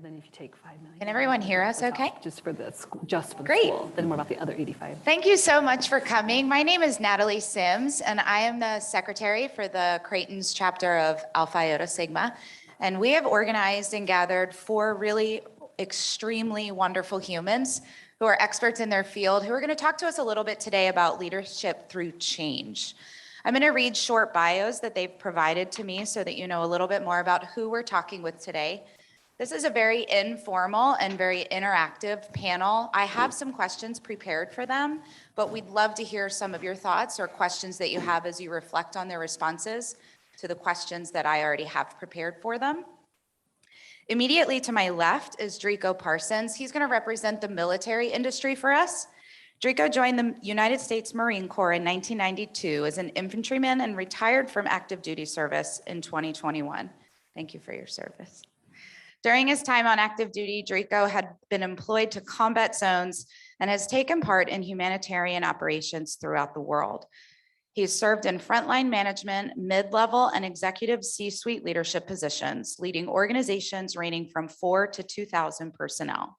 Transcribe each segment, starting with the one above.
Then if you take 5 million. Can everyone hear us okay? Just for the school, just for the Great. school. Then what about the other 85? Thank you so much for coming. My name is Natalie Sims, and I am the secretary for the Creighton's chapter of Alpha Iota Sigma. And we have organized and gathered 4 really extremely wonderful humans who are experts in their field, who are going to talk to us a little bit today about leadership through change. I'm going to read short bios that they've provided to me so that you know a little bit more about who we're talking with today. This is a very informal and very interactive panel. I have some questions prepared for them, but we'd love to hear some of your thoughts or questions that you have as you reflect on their responses to the questions that I already have prepared for them. Immediately to my left is Drico Parsons. He's going to represent the military industry for us. Drico joined the United States Marine Corps in 1992 as an infantryman and retired from active duty service in 2021. Thank you for your service. During his time on active duty, Drico had been employed to combat zones and has taken part in humanitarian operations throughout the world. He's served in frontline management, mid-level, and executive C-suite leadership positions, leading organizations ranging from 4 to 2,000 personnel.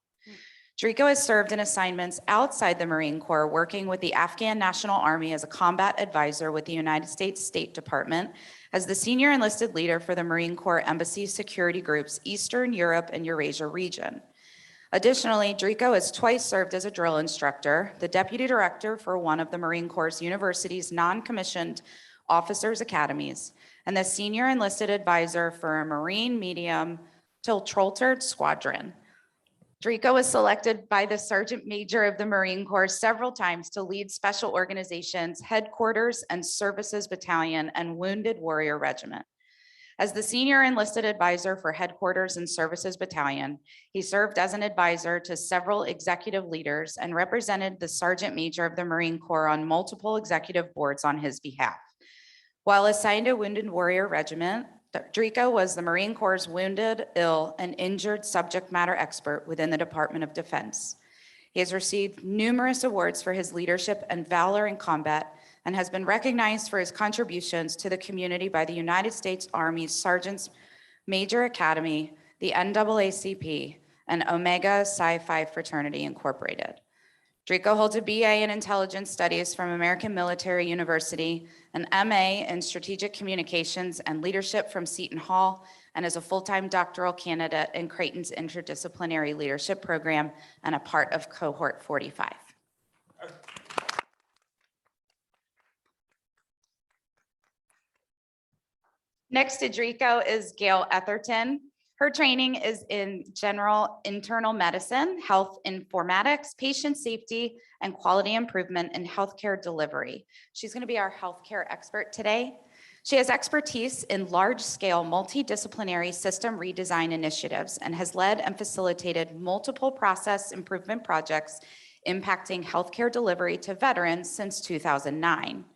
Drico has served in assignments outside the Marine Corps, working with the Afghan National Army as a combat advisor with the United States State Department, as the senior enlisted leader for the Marine Corps Embassy Security Group's Eastern Europe and Eurasia region. Additionally, Drico has twice served as a drill instructor, the deputy director for one of the Marine Corps University's non-commissioned officers' academies, and the senior enlisted advisor for a Marine medium tiltrotor squadron. Drico was selected by the Sergeant Major of the Marine Corps several times to lead Special Organizations, Headquarters, and Services Battalion and Wounded Warrior Regiment. As the Senior Enlisted Advisor for Headquarters and Services Battalion, he served as an advisor to several executive leaders and represented the Sergeant Major of the Marine Corps on multiple executive boards on his behalf. While assigned to Wounded Warrior Regiment, Drico was the Marine Corps' wounded, ill, and injured subject matter expert within the Department of Defense. He has received numerous awards for his leadership and valor in combat and has been recognized for his contributions to the community by the United States Army Sergeants Major Academy, the NAACP, and Omega Psi Phi Fraternity Incorporated. Drico holds a BA in Intelligence Studies from American Military University, an MA in Strategic Communications and Leadership from Seton Hall, and is a full-time doctoral candidate in Creighton's Interdisciplinary Leadership Program and a part of Cohort 45. Next to Drico is Gail Etherton. Her training is in general internal medicine, health informatics, patient safety, and quality improvement in healthcare delivery. She's going to be our healthcare expert today. She has expertise in large-scale multidisciplinary system redesign initiatives and has led and facilitated multiple process improvement projects impacting healthcare delivery to veterans since 2009.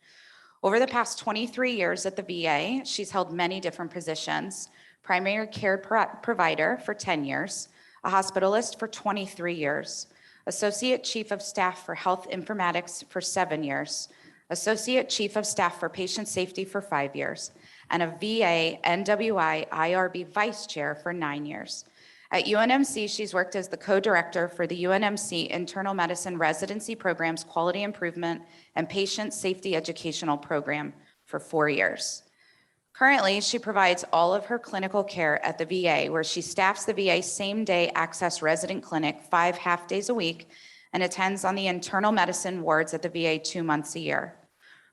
Over the past 23 years at the VA, she's held many different positions: primary care provider for 10 years, a hospitalist for 23 years, associate chief of staff for health informatics for 7 years, associate chief of staff for patient safety for 5 years, and a VA NWI IRB vice chair for 9 years. At UNMC, she's worked as the co-director for the UNMC Internal Medicine Residency Program's Quality Improvement and Patient Safety Educational Program for 4 years. Currently, she provides all of her clinical care at the VA, where she staffs the VA same-day access resident clinic 5 half days a week and attends on the internal medicine wards at the VA 2 months a year.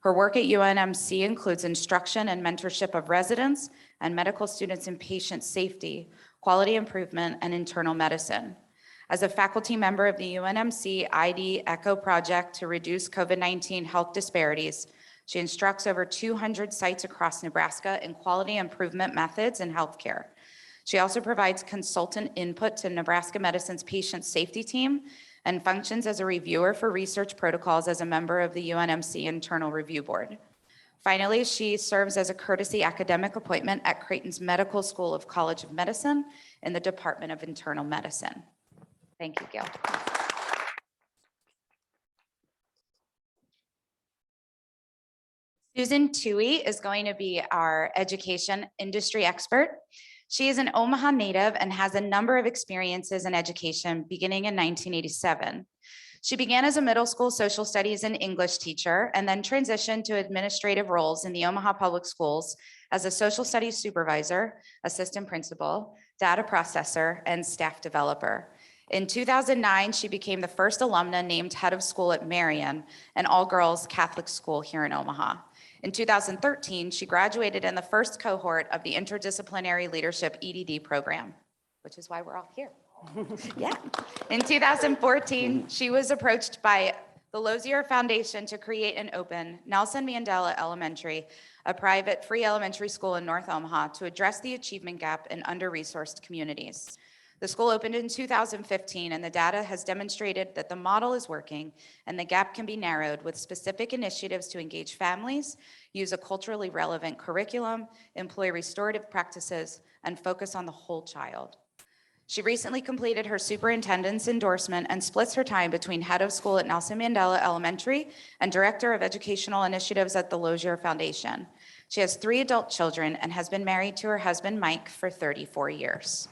Her work at UNMC includes instruction and mentorship of residents and medical students in patient safety, quality improvement, and internal medicine. As a faculty member of the UNMC ID ECHO project to reduce COVID-19 health disparities, she instructs over 200 sites across Nebraska in quality improvement methods in healthcare. She also provides consultant input to Nebraska Medicine's patient safety team and functions as a reviewer for research protocols as a member of the UNMC Internal Review Board. Finally, she serves as a courtesy academic appointment at Creighton's Medical School of College of Medicine in the Department of Internal Medicine. Thank you, Gail. Susan Toohey is going to be our education industry expert. She is an Omaha native and has a number of experiences in education beginning in 1987. She began as a middle school social studies and English teacher and then transitioned to administrative roles in the Omaha Public Schools as a social studies supervisor, assistant principal, data processor, and staff developer. In 2009, she became the first alumna named head of school at Marian, an all-girls Catholic school here in Omaha. In 2013, she graduated in the first cohort of the Interdisciplinary Leadership EDD program, which is why we're all here. Yeah. In 2014, she was approached by the Lozier Foundation to create and open Nelson Mandela Elementary, a private free elementary school in North Omaha, to address the achievement gap in under-resourced communities. The school opened in 2015, and the data has demonstrated that the model is working and the gap can be narrowed with specific initiatives to engage families, use a culturally relevant curriculum, employ restorative practices, and focus on the whole child. She recently completed her superintendent's endorsement and splits her time between head of school at Nelson Mandela Elementary and director of educational initiatives at the Lozier Foundation. She has 3 adult children and has been married to her husband, Mike, for 34 years.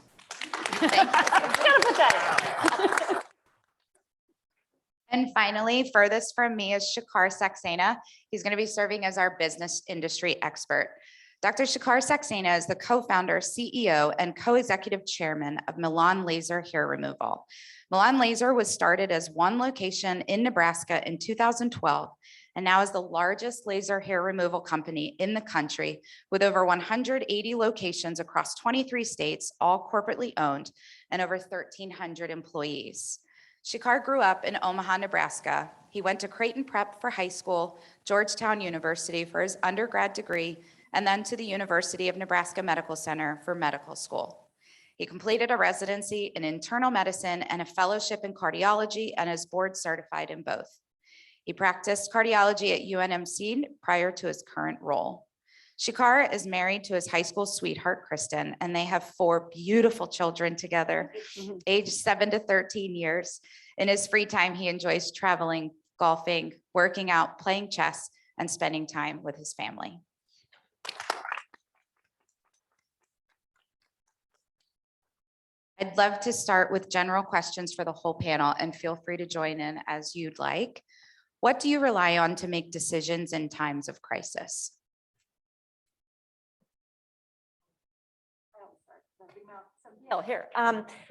And finally, furthest from me is Shakar Saxena. He's going to be serving as our business industry expert. Dr. Shakar Saxena is the co-founder, CEO, and co-executive chairman of Milan Laser Hair Removal. Milan Laser was started as one location in Nebraska in 2012, and now is the largest laser hair removal company in the country with over 180 locations across 23 states, all corporately owned, and over 1,300 employees. Shakar grew up in Omaha, Nebraska. He went to Creighton Prep for high school, Georgetown University for his undergrad degree, and then to the University of Nebraska Medical Center for medical school. He completed a residency in internal medicine and a fellowship in cardiology and is board certified in both. He practiced cardiology at UNMC prior to his current role. Shakar is married to his high school sweetheart, Kristen, and they have 4 beautiful children together, aged 7 to 13 years. In his free time, he enjoys traveling, golfing, working out, playing chess, and spending time with his family. I'd love to start with general questions for the whole panel, and feel free to join in as you'd like. What do you rely on to make decisions in times of crisis? Here.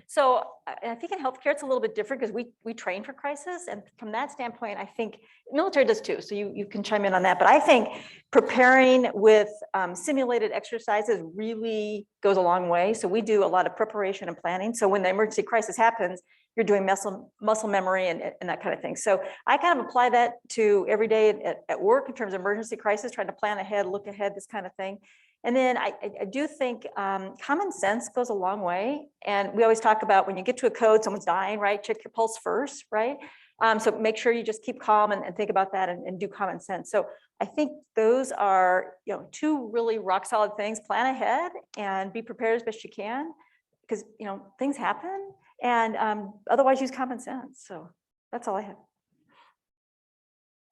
So I think in healthcare, it's a little bit different because we train for crisis. And from that standpoint, I think military does too. So you can chime in on that. But I think preparing with simulated exercises really goes a long way. So we do a lot of preparation and planning. So when the emergency crisis happens, you're doing muscle memory and that kind of thing. So I kind of apply that to every day at work in terms of emergency crisis, trying to plan ahead, look ahead, this kind of thing. And then I do think common sense goes a long way. And we always talk about when you get to a code, someone's dying, right? Check your pulse first, right? So make sure you just keep calm and think about that and do common sense. So I think those are 2 really rock solid things. Plan ahead and be prepared as best you can, because things happen. And otherwise use common sense. So that's all I have.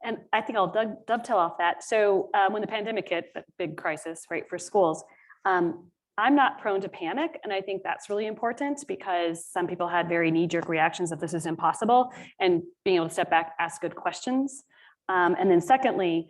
And I think I'll dovetail off that. So when the pandemic hit, a big crisis, right, for schools, I'm not prone to panic. And I think that's really important because some people had very knee-jerk reactions that this is impossible, and being able to step back, ask good questions. And then secondly,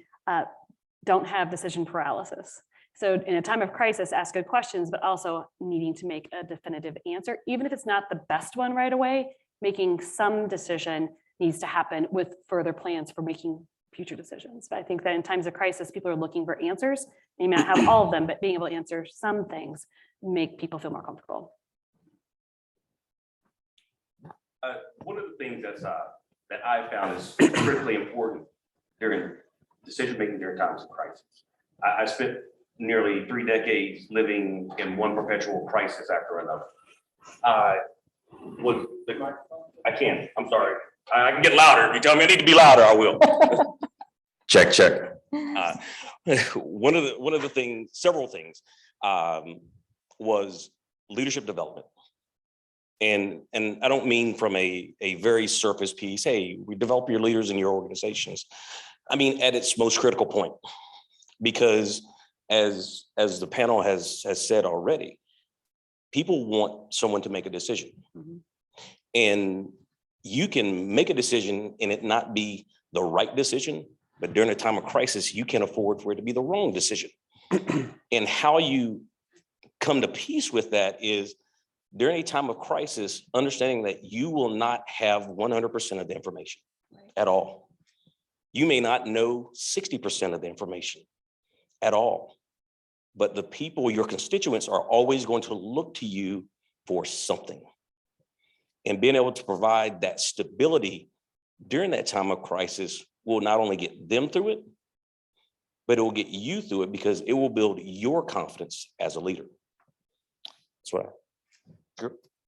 don't have decision paralysis. So in a time of crisis, ask good questions, but also needing to make a definitive answer, even if it's not the best one right away, making some decision needs to happen with further plans for making future decisions. But I think that in times of crisis, people are looking for answers. They may not have all of them, but being able to answer some things make people feel more comfortable. One of the things that I found is critically important during decision-making during times of crisis. I spent nearly 3 decades living in one perpetual crisis after another. I can, I'm sorry. I can get louder. If you tell me I need to be louder, I will. Check. One of the things, several things, was leadership development. And I don't mean from a very surface piece, hey, we develop your leaders in your organizations. I mean at its most critical point, because as the panel has said already, People want someone to make a decision. Mhm. And you can make a decision and it not be the right decision, but during a time of crisis, you can afford for it to be the wrong decision. And how you come to peace with that is during a time of crisis, understanding that you will not have 100% of the information at all. You may not know 60% of the information at all, but the people, your constituents, are always going to look to you for something. And being able to provide that stability during that time of crisis will not only get them through it, but it will get you through it because it will build your confidence as a leader. That's what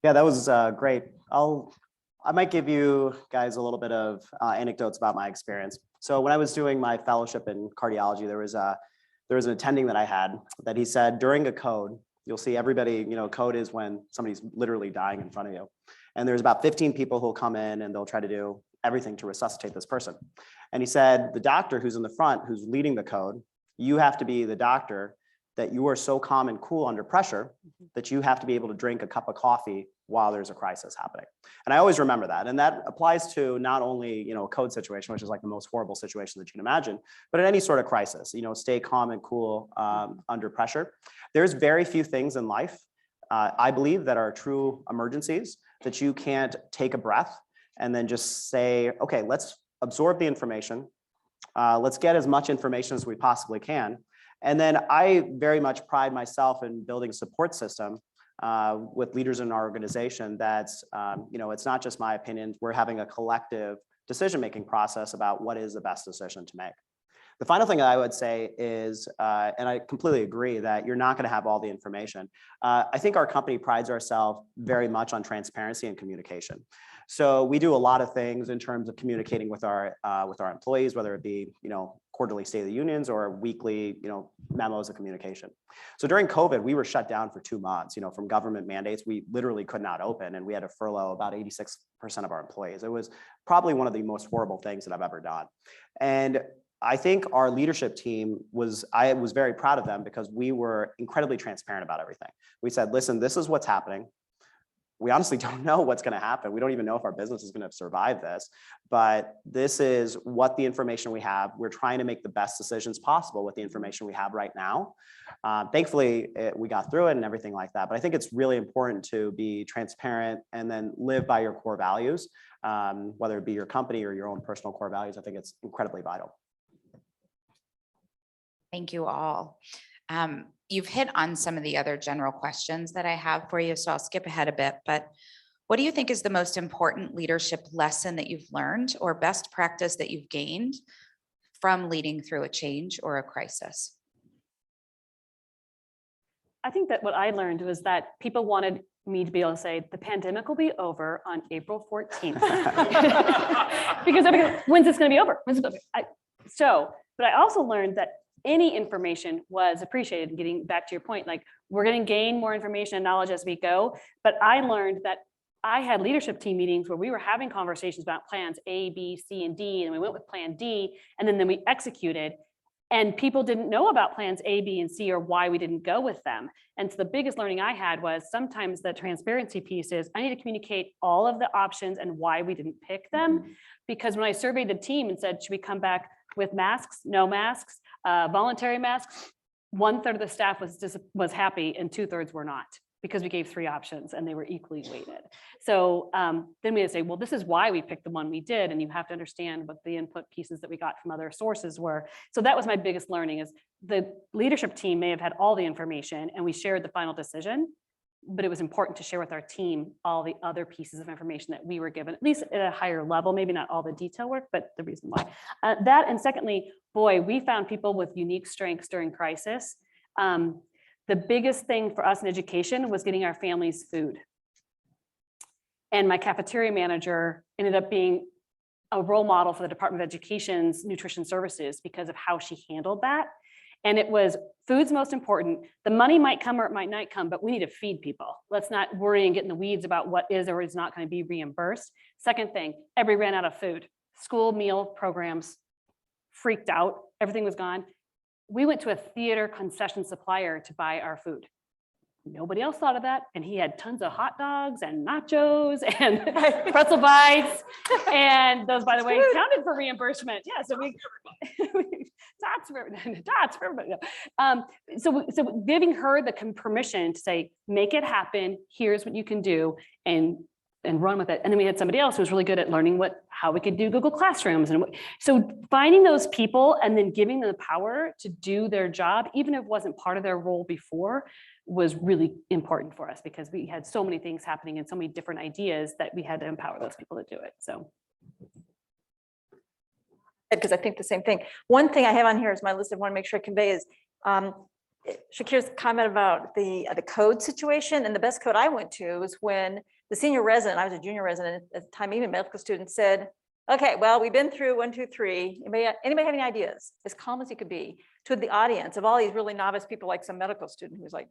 Yeah, that was great. I might give you guys a little bit of anecdotes about my experience. So when I was doing my fellowship in cardiology, there was an attending that I had that he said during a code, you'll see everybody, code is when somebody's literally dying in front of you. And there's about 15 people who'll come in and they'll try to do everything to resuscitate this person. And he said, the doctor who's in the front, who's leading the code, you have to be the doctor that you are so calm and cool under pressure that you have to be able to drink a cup of coffee while there's a crisis happening. And I always remember that. And that applies to not only, a code situation, which is like the most horrible situation that you can imagine, but in any sort of crisis, stay calm and cool under pressure. There's very few things in life, I believe, that are true emergencies that you can't take a breath and then just say, okay, let's absorb the information. Let's get as much information as we possibly can. And then I very much pride myself in building a support system with leaders in our organization that's, it's not just my opinion. We're having a collective decision-making process about what is the best decision to make. The final thing that I would say is, and I completely agree that you're not going to have all the information. I think our company prides ourselves very much on transparency and communication. So we do a lot of things in terms of communicating with our employees, whether it be, quarterly State of the Unions or weekly, memos of communication. So during COVID, we were shut down for 2 months, from government mandates. We literally could not open and we had to furlough about 86% of our employees. It was probably one of the most horrible things that I've ever done. And I think our leadership team I was very proud of them because we were incredibly transparent about everything. We said, listen, this is what's happening. We honestly don't know what's going to happen. We don't even know if our business is going to survive this, but this is what the information we have. We're trying to make the best decisions possible with the information we have right now. Thankfully, we got through it and everything like that. But I think it's really important to be transparent and then live by your core values, whether it be your company or your own personal core values. I think it's incredibly vital. Thank you all. You've hit on some of the other general questions that I have for you, so I'll skip ahead a bit, but what do you think is the most important leadership lesson that you've learned or best practice that you've gained from leading through a change or a crisis? I think that what I learned was that people wanted me to be able to say, the pandemic will be over on April 14th. Because when's this going to be over? But I also learned that any information was appreciated. Getting back to your point, like we're going to gain more information and knowledge as we go. But I learned that I had leadership team meetings where we were having conversations about plans A, B, C, and D, and we went with plan D, and then we executed. And people didn't know about plans A, B, and C or why we didn't go with them. And so the biggest learning I had was sometimes the transparency piece is I need to communicate all of the options and why we didn't pick them. Because when I surveyed the team and said, should we come back with masks, no masks, voluntary masks, 1/3 of the staff was happy and 2/3 were not, because we gave 3 options and they were equally weighted. So then we would say, well, this is why we picked the one we did. And you have to understand what the input pieces that we got from other sources were. So that was my biggest learning, is the leadership team may have had all the information and we shared the final decision, but it was important to share with our team all the other pieces of information that we were given, at least at a higher level, maybe not all the detail work, but the reason why. That, and secondly, boy, we found people with unique strengths during crisis. The biggest thing for us in education was getting our families food. And my cafeteria manager ended up being a role model for the Department of Education's nutrition services because of how she handled that. And it was, food's most important. The money might come or it might not come, but we need to feed people. Let's not worry and get in the weeds about what is or is not going to be reimbursed. Second thing, everybody ran out of food. School meal programs freaked out. Everything was gone. We went to a theater concession supplier to buy our food. nobody else thought of that. And he had tons of hot dogs and nachos and pretzel bites. And those, by the way, counted for reimbursement. Yeah, so tots for everybody. So giving her the permission to say, make it happen, here's what you can do, and run with it. And then we had somebody else who was really good at learning how we could do Google Classrooms. And so finding those people and then giving them the power to do their job, even if it wasn't part of their role before, was really important for us, because we had so many things happening and so many different ideas that we had to empower those people to do it. So. Because I think the same thing. One thing I have on here is my list I want to make sure I convey is Shakir's comment about the code situation. And the best code I went to was when the senior resident, I was a junior resident at the time, even medical student, said, okay, well, we've been through 1, 2, 3. Anybody have any ideas? As calm as he could be, to the audience of all these really novice people, like some medical student who was like,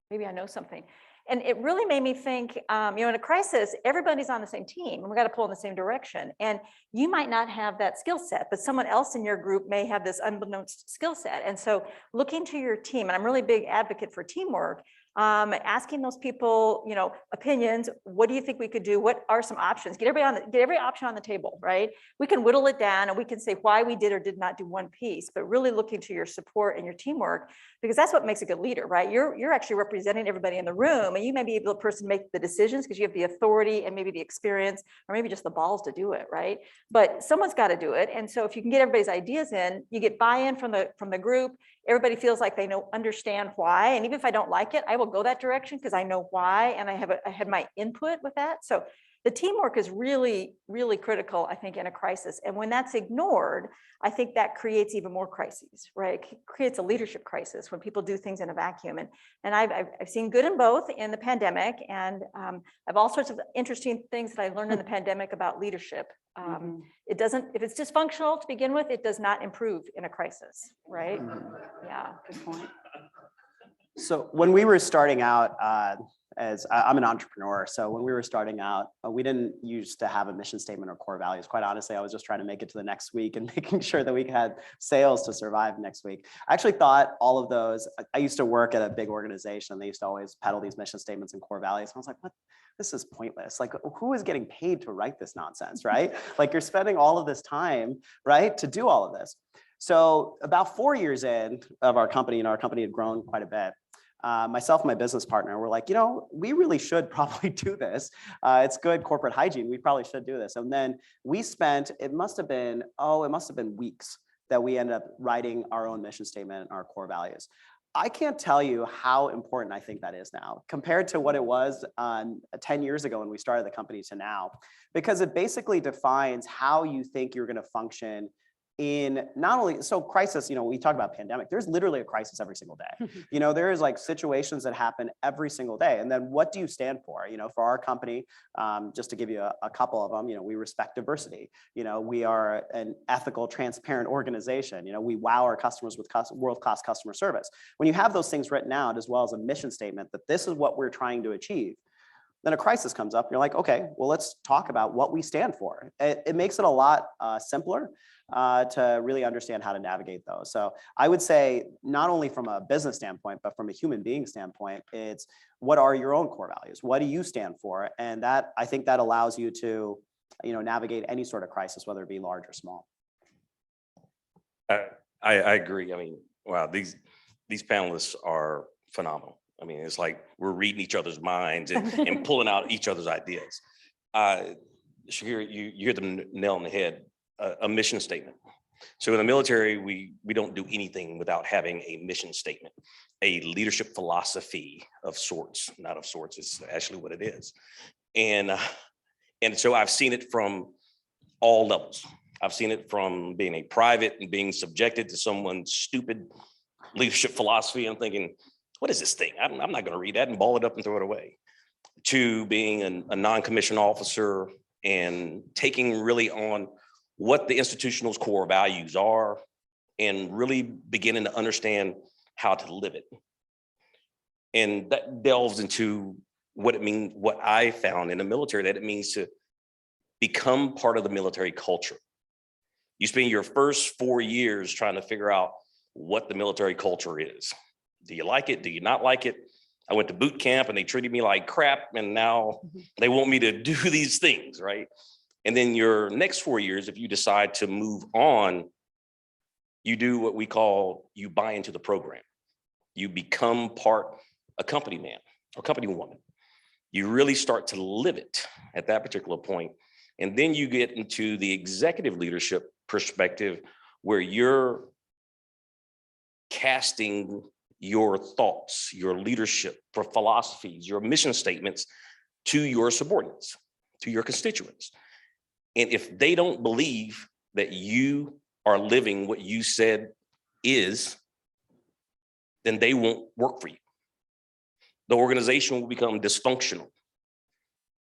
maybe I know something. And it really made me think, in a crisis, everybody's on the same team and we got to pull in the same direction. And you might not have that skill set, but someone else in your group may have this unbeknownst skill set. And so looking to your team, and I'm really a big advocate for teamwork, asking those people, opinions. What do you think we could do? What are some options? Get every option on the table, right? We can whittle it down and we can say why we did or did not do one piece, but really looking to your support and your teamwork, because that's what makes a good leader, right? You're actually representing everybody in the room, and you may be the person to make the decisions because you have the authority and maybe the experience, or maybe just the balls to do it, right? But someone's got to do it. And so if you can get everybody's ideas in, you get buy-in from the group. Everybody feels like they understand why. And even if I don't like it, I will go that direction because I know why, and I had my input with that. So the teamwork is really, really critical, I think, in a crisis. And when that's ignored, I think that creates even more crises, right? It creates a leadership crisis when people do things in a vacuum. And I've seen good in both in the pandemic, and I've all sorts of interesting things that I learned in the pandemic about leadership. It doesn't, if it's dysfunctional to begin with, it does not improve in a crisis, right? Yeah, good point. So when we were starting out, I'm an entrepreneur, so when we were starting out, we didn't used to have a mission statement or core values. Quite honestly, I was just trying to make it to the next week and making sure that we had sales to survive next week. I actually thought all of those, I used to work at a big organization. They used to always peddle these mission statements and core values. And I was like, what? This is pointless. Like, who is getting paid to write this nonsense, right? Like, you're spending all of this time, right, to do all of this. So about 4 years in of our company, and our company had grown quite a bit, myself and my business partner were like, we really should probably do this. It's good corporate hygiene. We probably should do this. And then we spent, it must have been weeks that we ended up writing our own mission statement and our core values. I can't tell you how important I think that is now compared to what it was 10 years ago when we started the company to now, because it basically defines how you think you're going to function in not only, so crisis, we talk about pandemic, there's literally a crisis every single day. There is like situations that happen every single day. And then what do you stand for? For our company, just to give you a couple of them, we respect diversity. We are an ethical, transparent organization. We wow our customers with world-class customer service. When you have those things written out, as well as a mission statement that this is what we're trying to achieve, then a crisis comes up and you're like, okay, well, let's talk about what we stand for. It makes it a lot simpler to really understand how to navigate those. So I would say not only from a business standpoint, but from a human being standpoint, it's what are your own core values? What do you stand for? And that, I think that allows you to, navigate any sort of crisis, whether it be large or small. I agree. I mean, wow, these panelists are phenomenal. I mean, it's like we're reading each other's minds and pulling out each other's ideas. Shakir, you hit the nail on the head. A mission statement. So in the military, we don't do anything without having a mission statement, a leadership philosophy of sorts, not of sorts, it's actually what it is. And so I've seen it from all levels. I've seen it from being a private and being subjected to someone's stupid leadership philosophy and thinking, what is this thing? I'm not going to read that and ball it up and throw it away. To being a non-commissioned officer and taking really on what the institutional's core values are and really beginning to understand how to live it. And that delves into what it means, what I found in the military, that it means to become part of the military culture. You spend your first 4 years trying to figure out what the military culture is. Do you like it? Do you not like it? I went to boot camp and they treated me like crap. And now they want me to do these things, right? And then your next 4 years, if you decide to move on, you do what we call, you buy into the program. You become a company man or company woman. You really start to live it at that particular point. And then you get into the executive leadership perspective where you're casting your thoughts, your leadership, for philosophies, your mission statements to your subordinates, to your constituents. And if they don't believe that you are living what you said is, then they won't work for you. The organization will become dysfunctional.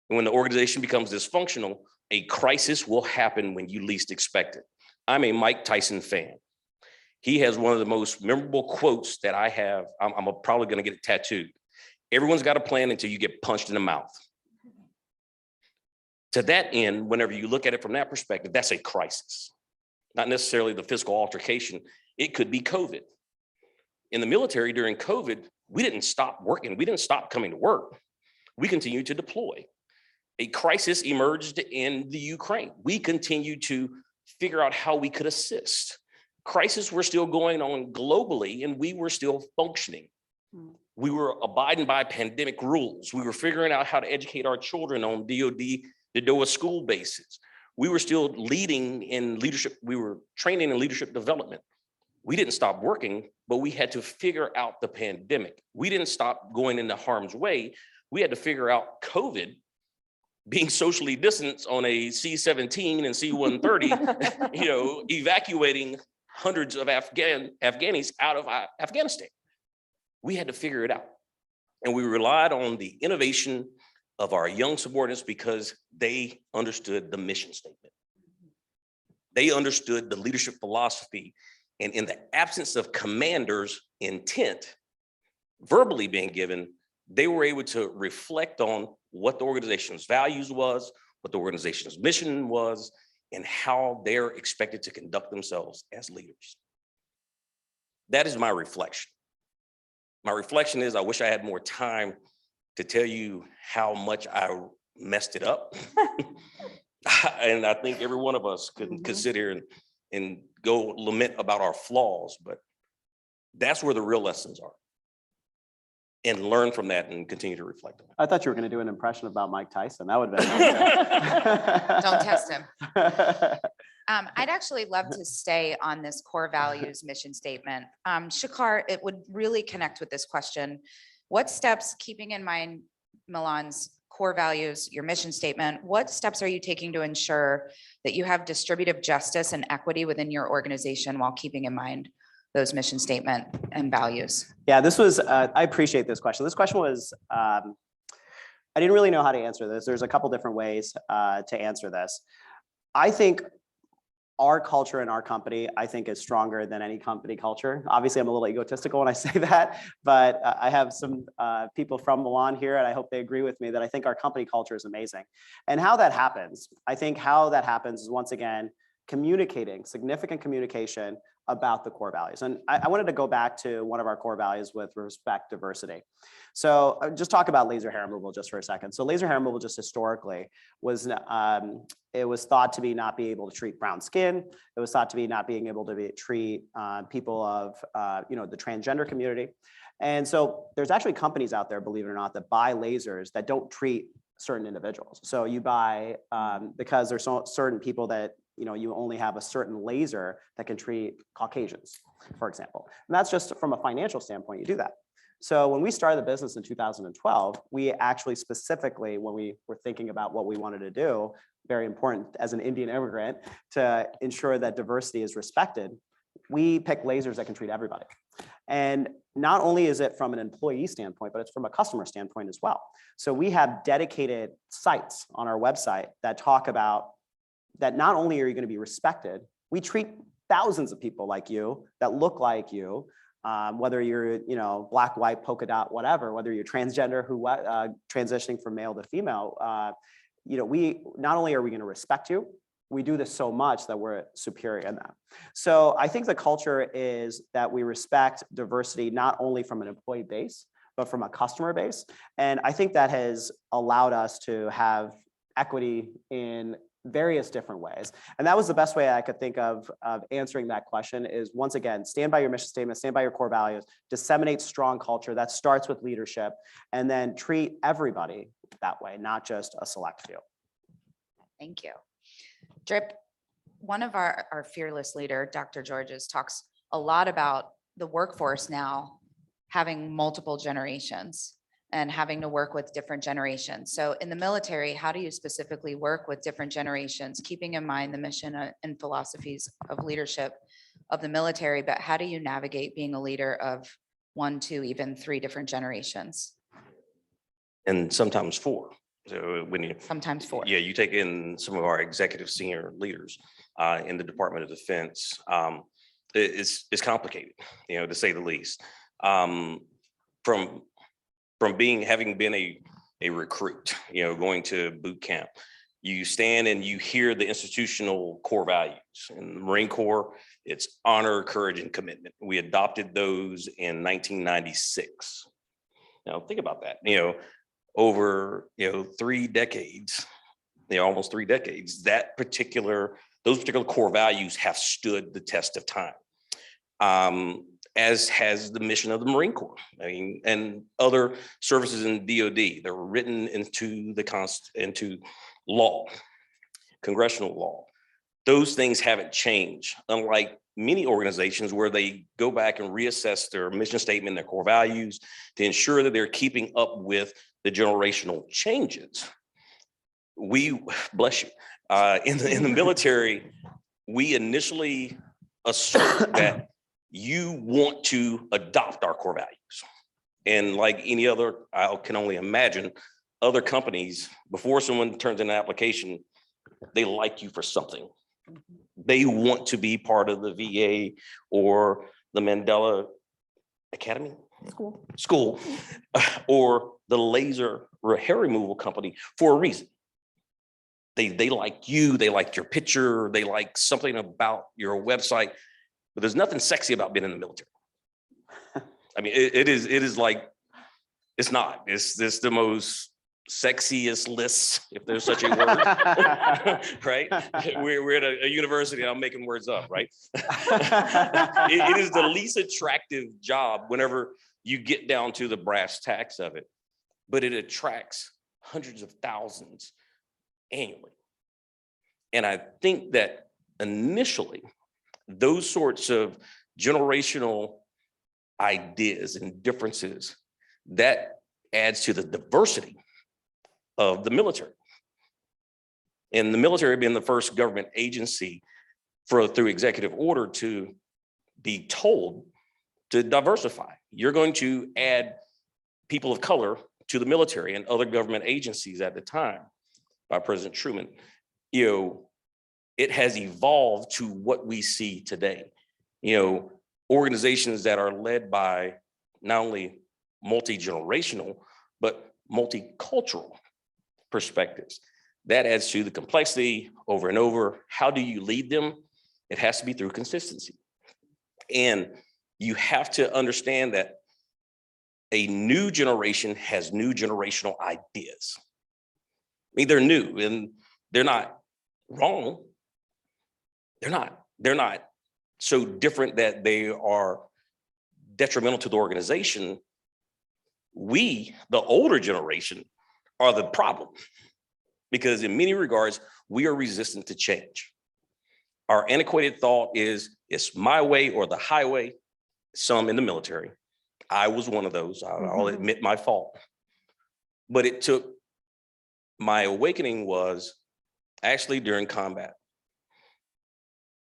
And when the organization becomes dysfunctional, a crisis will happen when you least expect it. I'm a Mike Tyson fan. He has one of the most memorable quotes that I have. I'm probably going to get it tattooed. Everyone's got a plan until you get punched in the mouth. To that end, whenever you look at it from that perspective, that's a crisis. Not necessarily the physical altercation. It could be COVID. In the military during COVID, we didn't stop working. We didn't stop coming to work. We continued to deploy. A crisis emerged in the Ukraine. We continued to figure out how we could assist. Crises were still going on globally, and we were still functioning. We were abiding by pandemic rules. We were figuring out how to educate our children on DoD, the DOA school bases. We were still leading in leadership. We were training in leadership development. We didn't stop working, but we had to figure out the pandemic. We didn't stop going into harm's way. We had to figure out COVID, being socially distanced on a C-17 and C-130, evacuating hundreds of Afghanis out of Afghanistan. We had to figure it out. And we relied on the innovation of our young subordinates because they understood the mission statement. They understood the leadership philosophy. And in the absence of commanders' intent verbally being given, they were able to reflect on what the organization's values was, what the organization's mission was, and how they're expected to conduct themselves as leaders. That is my reflection. My reflection is I wish I had more time to tell you how much I messed it up. And I think every one of us could sit here and go lament about our flaws, but that's where the real lessons are. And learn from that and continue to reflect on it. I thought you were going to do an impression about Mike Tyson. That would have been. Don't test him. I'd actually love to stay on this core values mission statement. Shakar, it would really connect with this question. What steps, keeping in mind Milan's core values, your mission statement, what steps are you taking to ensure that you have distributive justice and equity within your organization while keeping in mind those mission statement and values? Yeah, this was, I appreciate this question. This question was, I didn't really know how to answer this. There's a couple different ways to answer this. I think our culture in our company, I think, is stronger than any company culture. Obviously, I'm a little egotistical when I say that, but I have some people from Milan here, and I hope they agree with me that I think our company culture is amazing. And how that happens, I think how that happens is, once again, communicating, significant communication about the core values. And I wanted to go back to one of our core values with respect to diversity. So just talk about laser hair removal just for a second. So laser hair removal just historically was, it was thought to be not be able to treat brown skin. It was thought to be not being able to treat people of, the transgender community. And so there's actually companies out there, believe it or not, that buy lasers that don't treat certain individuals. So you buy, because there's certain people that, you only have a certain laser that can treat Caucasians, for example. And that's just from a financial standpoint, you do that. So when we started the business in 2012, we actually specifically, when we were thinking about what we wanted to do, very important as an Indian immigrant, to ensure that diversity is respected, we pick lasers that can treat everybody. And not only is it from an employee standpoint, but it's from a customer standpoint as well. So we have dedicated sites on our website that talk about that not only are you going to be respected, we treat thousands of people like you that look like you, whether you're, black, white, polka dot, whatever, whether you're transgender, who transitioning from male to female, we not only are we going to respect you, we do this so much that we're superior in that. So I think the culture is that we respect diversity not only from an employee base, but from a customer base. And I think that has allowed us to have equity in various different ways. And that was the best way I could think of answering that question is, once again, stand by your mission statement, stand by your core values, disseminate strong culture that starts with leadership, and then treat everybody that way, not just a select few. Thank you. Drip, one of our fearless leader, Dr. Georges, talks a lot about the workforce now having multiple generations and having to work with different generations. So in the military, how do you specifically work with different generations, keeping in mind the mission and philosophies of leadership of the military, but how do you navigate being a leader of 1, 2, even 3 different generations? And sometimes 4. So when you, Sometimes 4. yeah, you take in some of our executive senior leaders in the Department of Defense, it's complicated, to say the least. From having been a recruit, going to boot camp, you stand and you hear the institutional core values. In the Marine Corps, it's honor, courage, and commitment. We adopted those in 1996. Now think about that. Over 3 decades, almost 3 decades, those particular core values have stood the test of time. As has the mission of the Marine Corps. And other services in DoD, they're written into law, congressional law. Those things haven't changed, unlike many organizations where they go back and reassess their mission statement, their core values, to ensure that they're keeping up with the generational changes. We, bless you, in the military, we initially assert that you want to adopt our core values. And like any other, I can only imagine, other companies, before someone turns in an application, they like you for something. They want to be part of the VA or the Mandela Academy school or the laser or hair removal company for a reason. They like you, they like your picture, they like something about your website. But there's nothing sexy about being in the military. It is like, it's not. It's the most sexiest list, if there's such a word, right? We're at a university, I'm making words up, right? It is the least attractive job whenever you get down to the brass tacks of it, but it attracts hundreds of thousands annually. And I think that initially, those sorts of generational ideas and differences, that adds to the diversity of the military. And the military being the first government agency through executive order to be told to diversify. You're going to add people of color to the military and other government agencies at the time by President Truman. It has evolved to what we see today. Organizations that are led by not only multi-generational, but multicultural perspectives. That adds to the complexity over and over. How do you lead them? It has to be through consistency. And you have to understand that a new generation has new generational ideas. They're new and they're not wrong. They're not so different that they are detrimental to the organization. We, the older generation, are the problem because in many regards, we are resistant to change. Our antiquated thought is it's my way or the highway. Some in the military. I was one of those. I'll admit my fault. But it took, my awakening was actually during combat.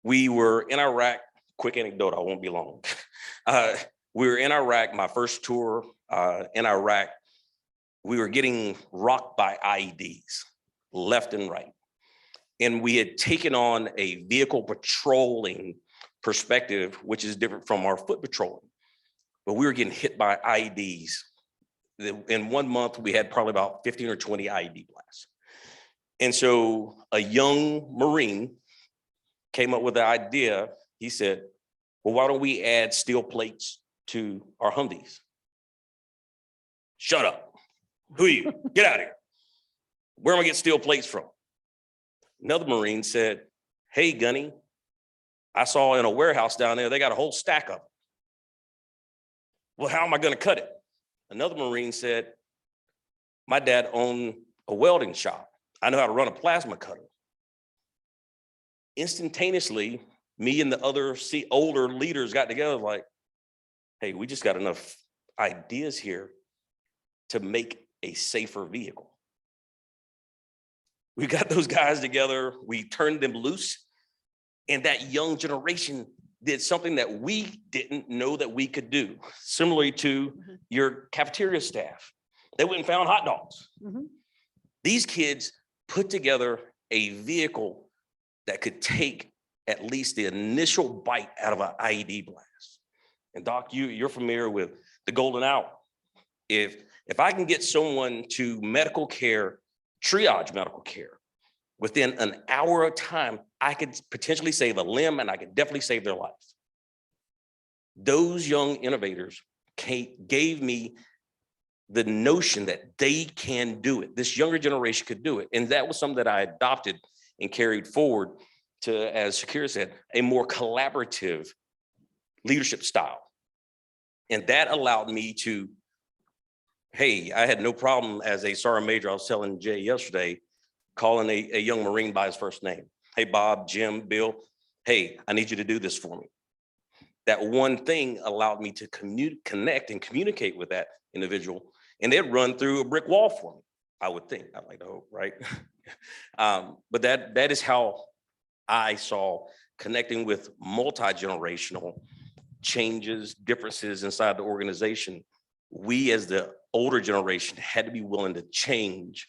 We were in Iraq, quick anecdote, I won't be long. We were in Iraq, my first tour in Iraq. We were getting rocked by IEDs left and right. And we had taken on a vehicle patrolling perspective, which is different from our foot patrolling. But we were getting hit by IEDs. In 1 month, we had probably about 15 or 20 IED blasts. And so a young Marine came up with the idea. He said, well, why don't we add steel plates to our Humvees? shut up. Who are you? Get out of here. Where am I getting steel plates from? Another Marine said, hey, Gunny, I saw in a warehouse down there, they got a whole stack of them. Well, how am I going to cut it? Another Marine said, my dad owned a welding shop. I know how to run a plasma cutter. Instantaneously, me and the other older leaders got together like, hey, we just got enough ideas here to make a safer vehicle. We got those guys together, we turned them loose, and that young generation did something that we didn't know that we could do, similarly to your cafeteria staff. They went and found hot dogs. These kids put together a vehicle that could take at least the initial bite out of an IED blast. And Doc, you're familiar with the golden hour. If I can get someone to medical care, triage medical care, within an hour of time, I could potentially save a limb and I could definitely save their life. Those young innovators gave me the notion that they can do it. This younger generation could do it. And that was something that I adopted and carried forward to, as Shakira said, a more collaborative leadership style. And that allowed me to, hey, I had no problem as a Sergeant Major, I was telling Jay yesterday, calling a young Marine by his first name. Hey, Bob, Jim, Bill, hey, I need you to do this for me. That one thing allowed me to connect and communicate with that individual, and they'd run through a brick wall for me, I would think. I'd like to hope, right? But that is how I saw connecting with multi-generational changes, differences inside the organization. We as the older generation had to be willing to change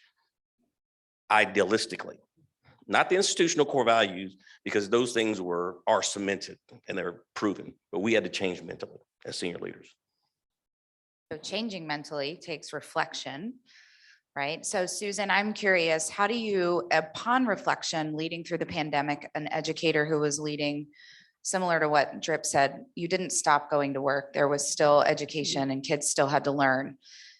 idealistically, not the institutional core values, because those things are cemented and they're proven, but we had to change mentally as senior leaders. So changing mentally takes reflection, right? So Susan, I'm curious, how do you, upon reflection, leading through the pandemic, an educator who was leading, similar to what Drip said, you didn't stop going to work. There was still education and kids still had to learn.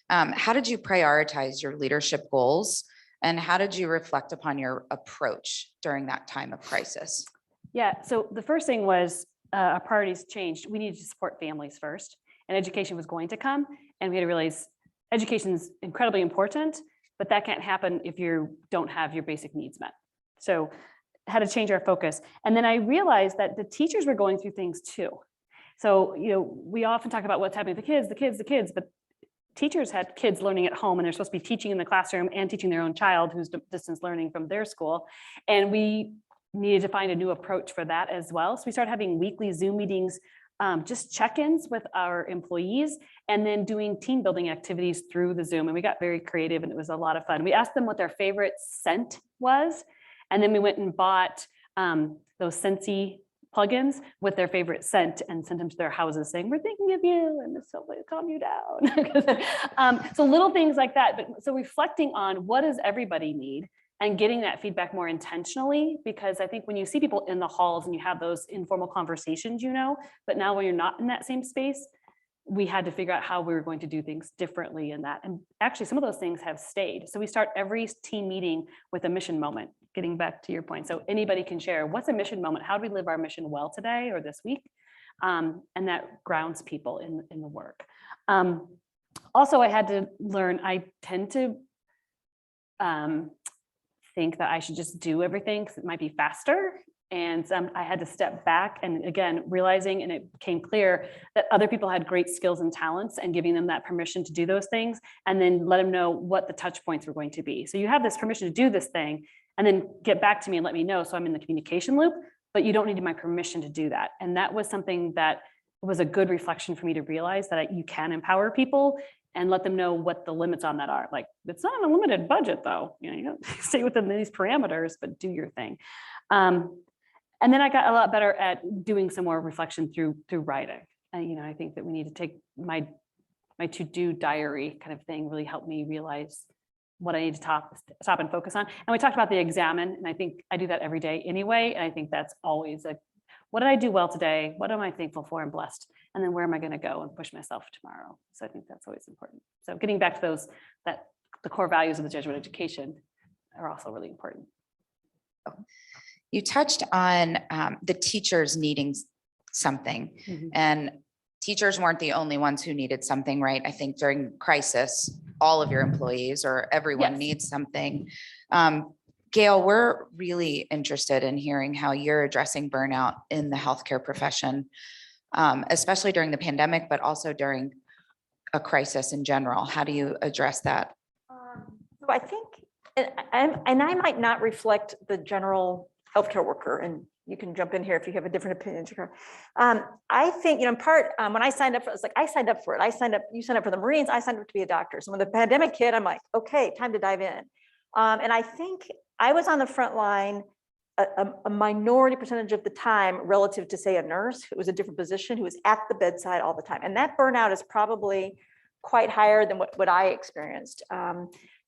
How did you prioritize your leadership goals? And how did you reflect upon your approach during that time of crisis? Yeah, so the first thing was our priorities changed. We needed to support families first, and education was going to come. And we had to realize education is incredibly important, but that can't happen if you don't have your basic needs met. So had to change our focus. And then I realized that the teachers were going through things too. So, we often talk about what's happening to the kids, but teachers had kids learning at home, and they're supposed to be teaching in the classroom and teaching their own child who's distance learning from their school. And we needed to find a new approach for that as well. So we started having weekly Zoom meetings, just check-ins with our employees, and then doing team building activities through the Zoom. And we got very creative, and it was a lot of fun. We asked them what their favorite scent was, and then we went and bought those Scentsy plugins with their favorite scent and sent them to their houses saying, we're thinking of you, and this will calm you down. So little things like that. But so reflecting on what does everybody need and getting that feedback more intentionally, because I think when you see people in the halls and you have those informal conversations, but now when you're not in that same space, we had to figure out how we were going to do things differently in that. And actually some of those things have stayed. So we start every team meeting with a mission moment, getting back to your point. So anybody can share, what's a mission moment? How do we live our mission well today or this week? And that grounds people in the work. Also, I had to learn, I tend to think that I should just do everything because it might be faster. And I had to step back and again, realizing, and it became clear that other people had great skills and talents, and giving them that permission to do those things, and then let them know what the touch points were going to be. So you have this permission to do this thing, and then get back to me and let me know. So I'm in the communication loop, but you don't need my permission to do that. And that was something that was a good reflection for me to realize that you can empower people and let them know what the limits on that are. Like, it's not an unlimited budget though. You don't stay within these parameters, but do your thing. And then I got a lot better at doing some more reflection through writing. And I think that we need to take my to-do diary kind of thing really helped me realize what I need to stop and focus on. And we talked about the examine, and I think I do that every day anyway. And I think that's always what did I do well today? What am I thankful for and blessed? and then where am I going to go and push myself tomorrow? So I think that's always important. So getting back to those, the core values of the Jesuit education are also really important. You touched on the teachers needing something, and teachers weren't the only ones who needed something, right? I think during crisis, all of your employees or everyone Yes. needs something. Gail, we're really interested in hearing how you're addressing burnout in the healthcare profession, especially during the pandemic, but also during a crisis in general. How do you address that? So I think, and I might not reflect the general healthcare worker, and you can jump in here if you have a different opinion. I think, in part, when I signed up for it, it's like, I signed up for it. You signed up for the Marines, I signed up to be a doctor. So when the pandemic hit, I'm like, okay, time to dive in. And I think I was on the front line a minority percentage of the time relative to, say, a nurse who was a different position, who was at the bedside all the time. And that burnout is probably quite higher than what I experienced.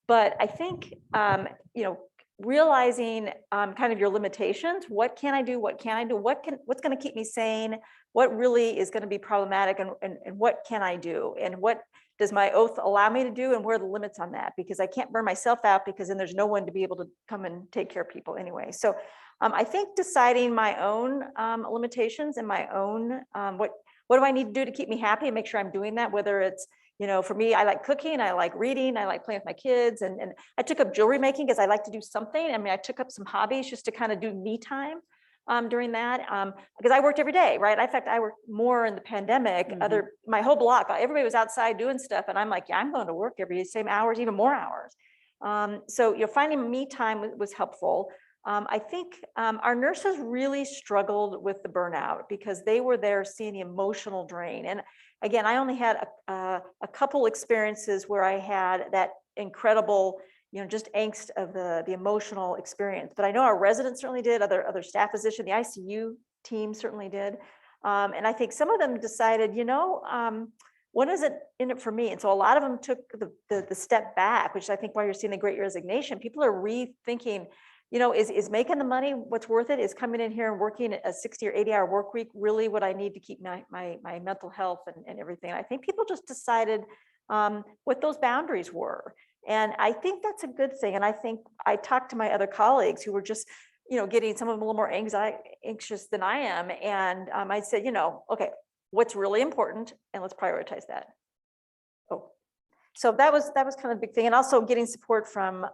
But I think, realizing kind of your limitations, what can I do? What can I do? What's going to keep me sane? What really is going to be problematic, and what can I do? And what does my oath allow me to do? And where are the limits on that? Because I can't burn myself out, because then there's no one to be able to come and take care of people anyway. So I think deciding my own limitations and my own, what do I need to do to keep me happy and make sure I'm doing that, whether it's, for me, I like cooking, I like reading, I like playing with my kids. And I took up jewelry making because I like to do something. I mean, I took up some hobbies just to kind of do me time during that, because I worked every day, right? In fact, I worked more in the pandemic. My whole block, everybody was outside doing stuff. And I'm like, yeah, I'm going to work every same hours, even more hours. So finding me time was helpful. I think our nurses really struggled with the burnout because they were there seeing the emotional drain. And again, I only had a couple experiences where I had that incredible, just angst of the emotional experience. But I know our residents certainly did, other staff physician, the ICU team certainly did. And I think some of them decided, what is it in it for me? And so a lot of them took the step back, which I think why you're seeing the Great Resignation. People are rethinking, is making the money what's worth it? Is coming in here and working a 60 or 80-hour work week really what I need to keep my mental health and everything? I think people just decided what those boundaries were. And I think that's a good thing. And I think I talked to my other colleagues who were just, getting some of them a little more anxious than I am. And I said, okay, what's really important, and let's prioritize that. So that was kind of a big thing. And also getting support from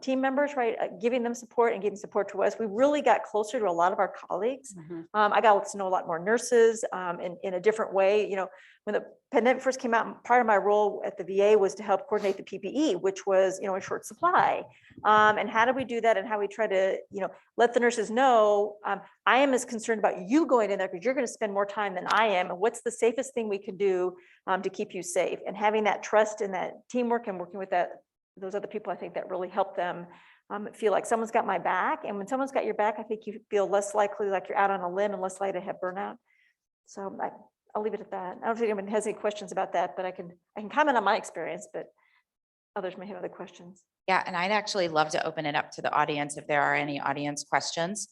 team members, right? Giving them support and giving support to us. We really got closer to a lot of our colleagues. I got to know a lot more nurses in a different way. When the pandemic first came out, part of my role at the VA was to help coordinate the PPE, which was, in short supply. And how do we do that? And how we try to, let the nurses know, I am as concerned about you going in there because you're going to spend more time than I am. And what's the safest thing we can do to keep you safe? And having that trust and that teamwork and working with those other people, I think that really helped them feel like someone's got my back. And when someone's got your back, I think you feel less likely like you're out on a limb and less likely to have burnout. So I'll leave it at that. I don't think anyone has any questions about that, but I can comment on my experience, but others may have other questions. Yeah, and I'd actually love to open it up to the audience if there are any audience questions.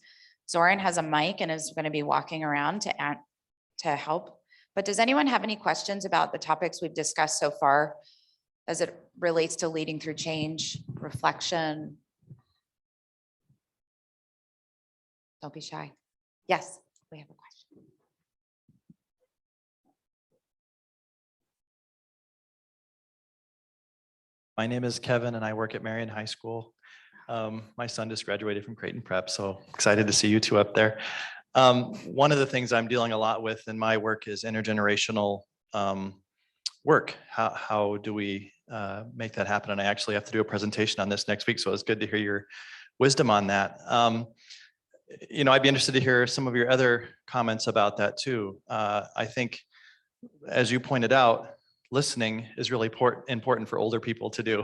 Zoran has a mic and is going to be walking around to help. But does anyone have any questions about the topics we've discussed so far as it relates to leading through change, reflection? Don't be shy. Yes, we have a question. My name is Kevin and I work at Marion High School. My son just graduated from Creighton Prep, so excited to see you two up there. One of the things I'm dealing a lot with in my work is intergenerational work. How do we make that happen? And I actually have to do a presentation on this next week, so it's good to hear your wisdom on that. I'd be interested to hear some of your other comments about that too. I think, as you pointed out, listening is really important for older people to do.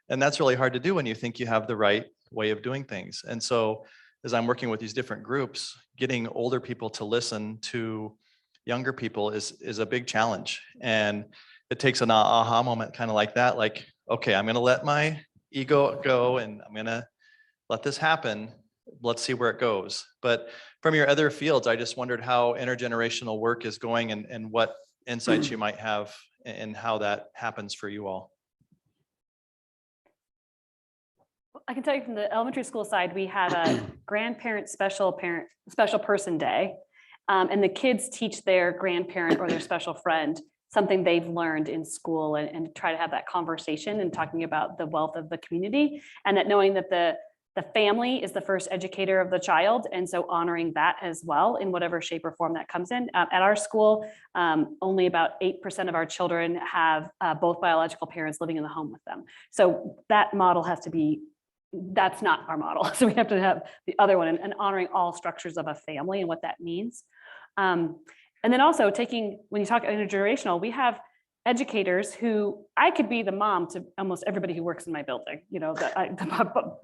And that's really hard to do when you think you have the right way of doing things. And so as I'm working with these different groups, getting older people to listen to younger people is a big challenge. And it takes an aha moment kind of like that, like, okay, I'm going to let my ego go and I'm going to let this happen. let's see where it goes. But from your other fields, I just wondered how intergenerational work is going and what insights you might have and how that happens for you all. I can tell you from the elementary school side, we had a grandparent special person day. And the kids teach their grandparent or their special friend something they've learned in school and try to have that conversation and talking about the wealth of the community, and that knowing that the family is the first educator of the child. And so honoring that as well in whatever shape or form that comes in. At our school, only about 8% of our children have both biological parents living in the home with them. So that model has to be, that's not our model. So we have to have the other one and honoring all structures of a family and what that means. And then also taking, when you talk intergenerational, we have educators who, I could be the mom to almost everybody who works in my building, you know,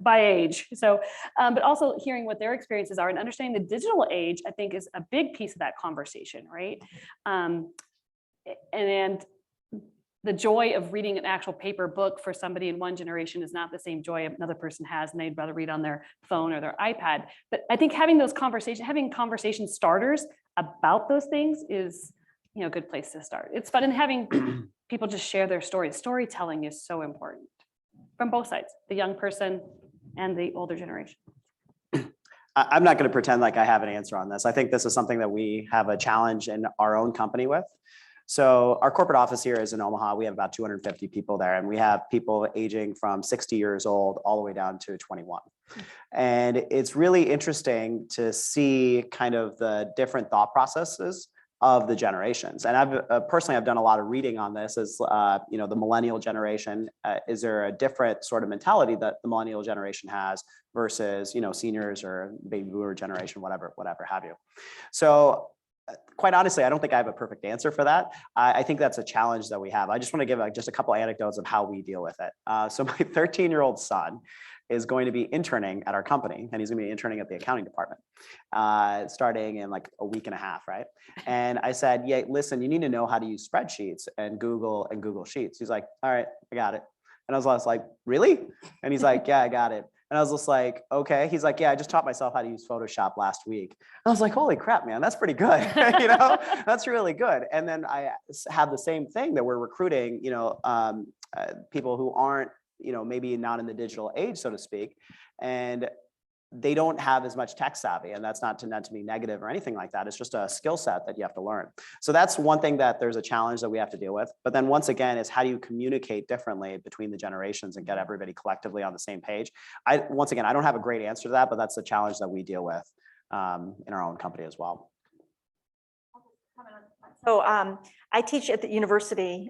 by age. So, but also hearing what their experiences are and understanding the digital age, I think is a big piece of that conversation, right? And the joy of reading an actual paper book for somebody in one generation is not the same joy another person has, and they'd rather read on their phone or their iPad. But I think having those conversations, having conversation starters about those things is, you know, a good place to start. It's fun, and having people just share their stories. Storytelling is so important from both sides, the young person and the older generation. I'm not going to pretend like I have an answer on this. I think this is something that we have a challenge in our own company with. So our corporate office here is in Omaha. We have about 250 people there, and we have people aging from 60 years old all the way down to 21. And it's really interesting to see kind of the different thought processes of the generations. And I've personally, I've done a lot of reading on this as, you know, the millennial generation. Is there a different sort of mentality that the millennial generation has versus, you know, seniors or baby boomer generation, whatever have you. So quite honestly, I don't think I have a perfect answer for that. I think that's a challenge that we have. I just want to give just a couple anecdotes of how we deal with it. So my 13-year-old son is going to be interning at our company, and he's going to be interning at the accounting department, starting in like a week and a half, right? And I said, yeah, listen, you need to know how to use spreadsheets and Google Sheets. He's like, all right, I got it. And I was like, really? And he's like, yeah, I got it. And I was just like, okay. He's like, yeah, I just taught myself how to use Photoshop last week. And I was like, holy crap, man, that's pretty good. You know, that's really good. And then I have the same thing that we're recruiting, you know, people who aren't, you know, maybe not in the digital age, so to speak, and they don't have as much tech savvy. And that's not to be negative or anything like that. It's just a skill set that you have to learn. So that's one thing that there's a challenge that we have to deal with. But then once again, is how do you communicate differently between the generations and get everybody collectively on the same page? Once again, I don't have a great answer to that, but that's the challenge that we deal with in our own company as well. So I teach at the university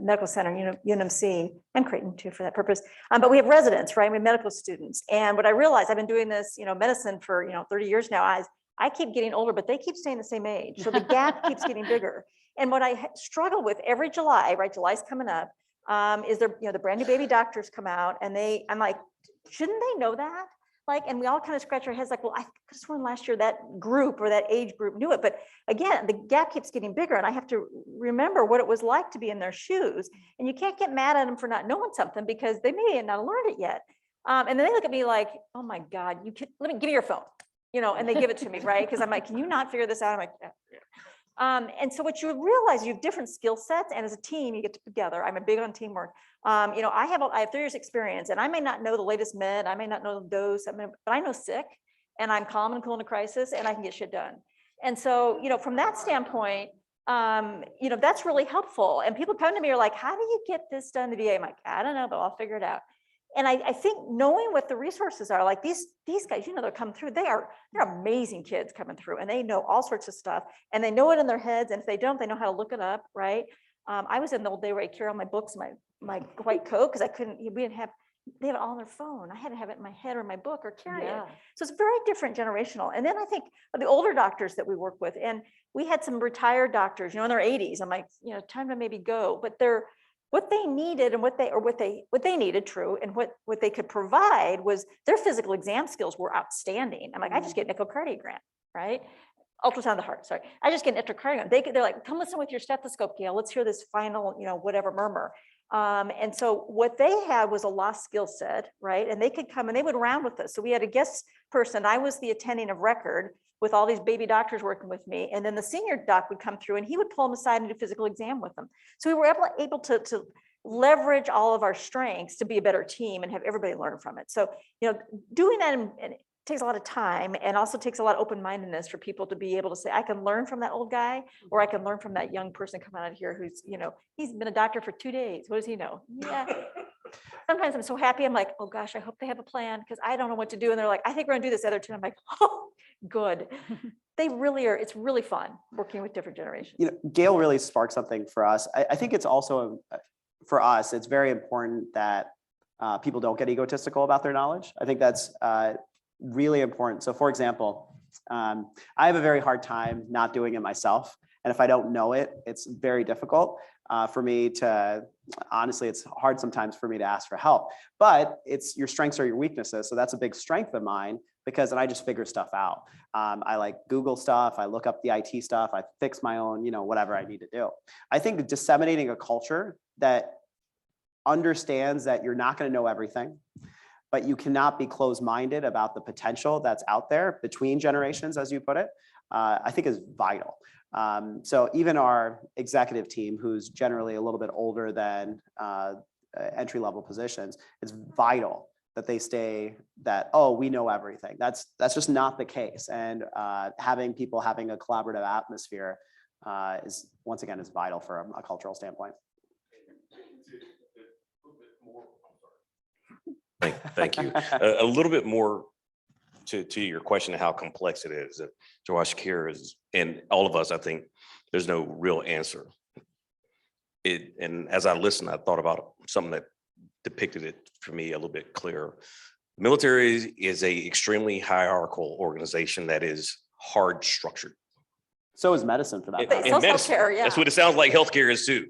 medical center, UNMC, and Creighton too for that purpose. But we have residents, right? We have medical students. And what I realized, I've been doing this, medicine for 30 years now. I keep getting older, but they keep staying the same age. So the gap keeps getting bigger. And what I struggle with every July, right? July's coming up, is there, the brand new baby doctors come out, and I'm like, shouldn't they know that? Like, and we all kind of scratch our heads like, well, I could have sworn last year that group or that age group knew it. But again, the gap keeps getting bigger, and I have to remember what it was like to be in their shoes. And you can't get mad at them for not knowing something because they may not have learned it yet. And then they look at me like, oh my God, let me give me your phone, and they give it to me, right? Because I'm like, can you not figure this out? I'm like, yeah. And so what you realize, you have different skill sets, and as a team, you get together. I'm a big on teamwork. I have 3 years experience, and I may not know the latest med, I may not know the dose, but I know sick, and I'm calm and cool in a crisis, and I can get shit done. And so, from that standpoint, that's really helpful. And people come to me are like, how do you get this done in the VA? I'm like, I don't know, but I'll figure it out. And I think knowing what the resources are, like these guys, they're coming through, they're amazing kids coming through, and they know all sorts of stuff, and they know it in their heads. And if they don't, they know how to look it up, right? I was in the old day where I carry all my books, my white coat, because they have it all on their phone. I had to have it in my head or my book or carry it. So it's very different generational. And then I think of the older doctors that we work with, and we had some retired doctors, in their 80s. I'm like, time to maybe go, but what they needed and what they needed, true, and what they could provide was their physical exam skills were outstanding. I'm like, I just get an echocardiogram, right? Ultrasound of the heart, sorry. I just get an echocardiogram. They're like, come listen with your stethoscope, Gail. Let's hear this final, whatever murmur. And so what they had was a lost skill set, right? And they could come and they would round with us. So we had a guest person. I was the attending of record with all these baby doctors working with me. And then the senior doc would come through and he would pull them aside and do physical exam with them. So we were able to leverage all of our strengths to be a better team and have everybody learn from it. So, doing that and it takes a lot of time and also takes a lot of open-mindedness for people to be able to say, I can learn from that old guy, or I can learn from that young person coming out of here who's, he's been a doctor for 2 days. What does he know? Yeah. Sometimes I'm so happy. I'm like, oh gosh, I hope they have a plan because I don't know what to do. And they're like, I think we're gonna do this other two. I'm like, oh, good. They really are. It's really fun working with different generations. Gail really sparked something for us. I think it's also, for us, it's very important that people don't get egotistical about their knowledge. I think that's really important. So for example, I have a very hard time not doing it myself. And if I don't know it, it's very difficult for me to, honestly, it's hard sometimes for me to ask for help, but it's your strengths are your weaknesses. So that's a big strength of mine because then I just figure stuff out. I like Google stuff, I look up the IT stuff, I fix my own, whatever I need to do. I think disseminating a culture that understands that you're not going to know everything, but you cannot be closed-minded about the potential that's out there between generations, as you put it, I think is vital. So even our executive team, who's generally a little bit older than entry-level positions, it's vital that they stay that, oh, we know everything. That's just not the case. And having people having a collaborative atmosphere is, once again, is vital from a cultural standpoint. Thank you. A little bit more to your question of how complex it is. Josh Kier is, and all of us, I think there's no real answer. And as I listened, I thought about something that depicted it for me a little bit clearer. The military is a extremely hierarchical organization that is hard structured. So is medicine for that And matter. So medicine, healthcare, yeah. that's what it sounds like healthcare is too.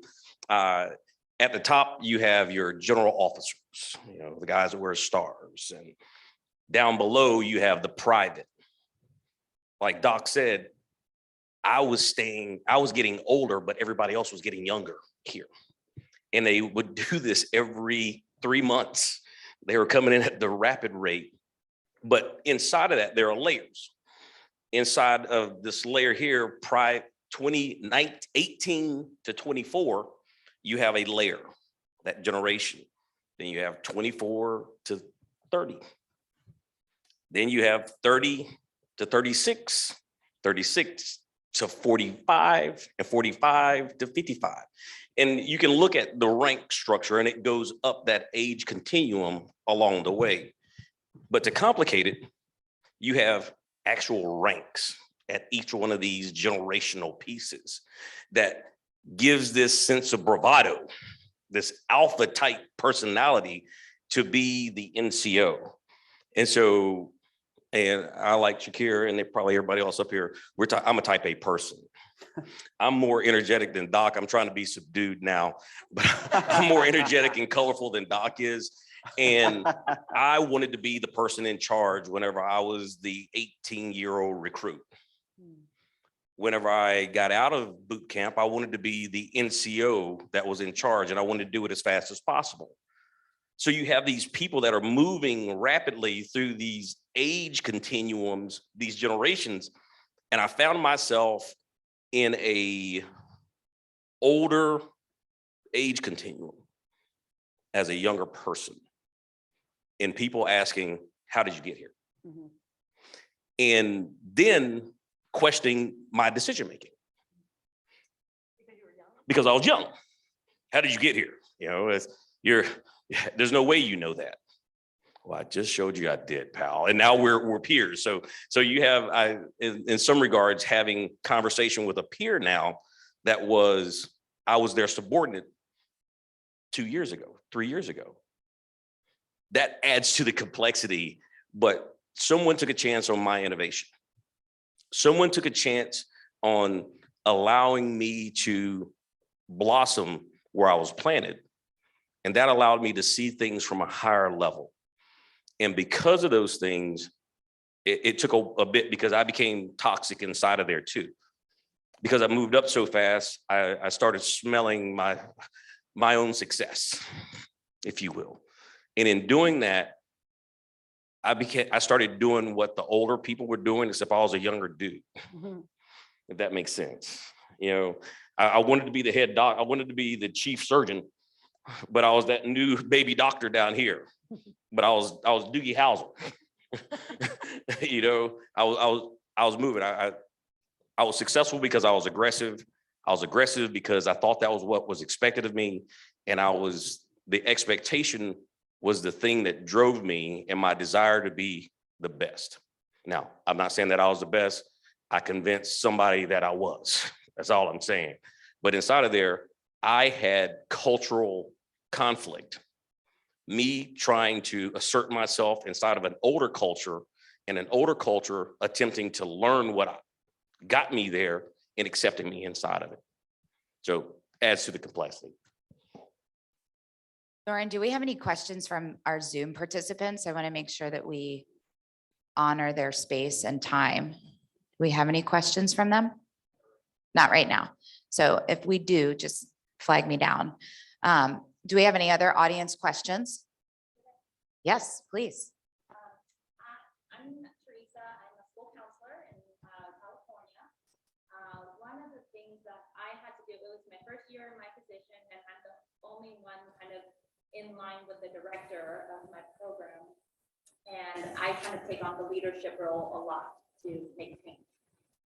At the top, you have your general officers, the guys that wear stars, and down below you have the private. Like Doc said, I was getting older, but everybody else was getting younger here. And they would do this every 3 months. They were coming in at the rapid rate. But inside of that, there are layers. Inside of this layer here, 18 to 24, you have a layer, that generation. Then you have 24 to 30. Then you have 30 to 36, 36 to 45, and 45 to 55. And you can look at the rank structure and it goes up that age continuum along the way. But to complicate it, you have actual ranks at each one of these generational pieces that gives this sense of bravado, this alpha type personality to be the NCO. And so, and I like Shakir and probably everybody else up here, I'm a type A person. I'm more energetic than Doc. I'm trying to be subdued now, but I'm more energetic and colorful than Doc is. And I wanted to be the person in charge whenever I was the 18-year-old recruit. Whenever I got out of boot camp, I wanted to be the NCO that was in charge, and I wanted to do it as fast as possible. So you have these people that are moving rapidly through these age continuums, these generations, and I found myself in a older age continuum as a younger person, and people asking, how did you get here? Mm-hmm. And then questioning my decision-making. Because I was young. How did you get here? There's no way you know that. Well, I just showed you I did, pal. And now we're peers. So you have, in some regards, having conversation with a peer now that I was their subordinate 2 years ago, 3 years ago. That adds to the complexity, but someone took a chance on my innovation. Someone took a chance on allowing me to blossom where I was planted. And that allowed me to see things from a higher level. And because of those things, it took a bit because I became toxic inside of there too. Because I moved up so fast, I started smelling my own success, if you will. And in doing that, I started doing what the older people were doing, except I was a younger dude, if that makes sense. You know, I wanted to be the head doc. I wanted to be the chief surgeon, but I was that new baby doctor down here. But I was Doogie Howser. You know, I was moving. I was successful because I was aggressive. I was aggressive because I thought that was what was expected of me. And the expectation was the thing that drove me and my desire to be the best. Now, I'm not saying that I was the best. I convinced somebody that I was. That's all I'm saying. But inside of there, I had cultural conflict. Me trying to assert myself inside of an older culture, and an older culture attempting to learn what got me there and accepting me inside of it. So adds to the complexity. Lauren, do we have any questions from our Zoom participants? I want to make sure that we honor their space and time. Do we have any questions from them? Not right now. So if we do, just flag me down. Do we have any other audience questions? Yes, please. I'm Teresa. I'm a school counselor in California. One of the things that I had to do, it was my first year in my position, and I'm the only one kind of in line with the director of my program. And I kind of take on the leadership role a lot to make change.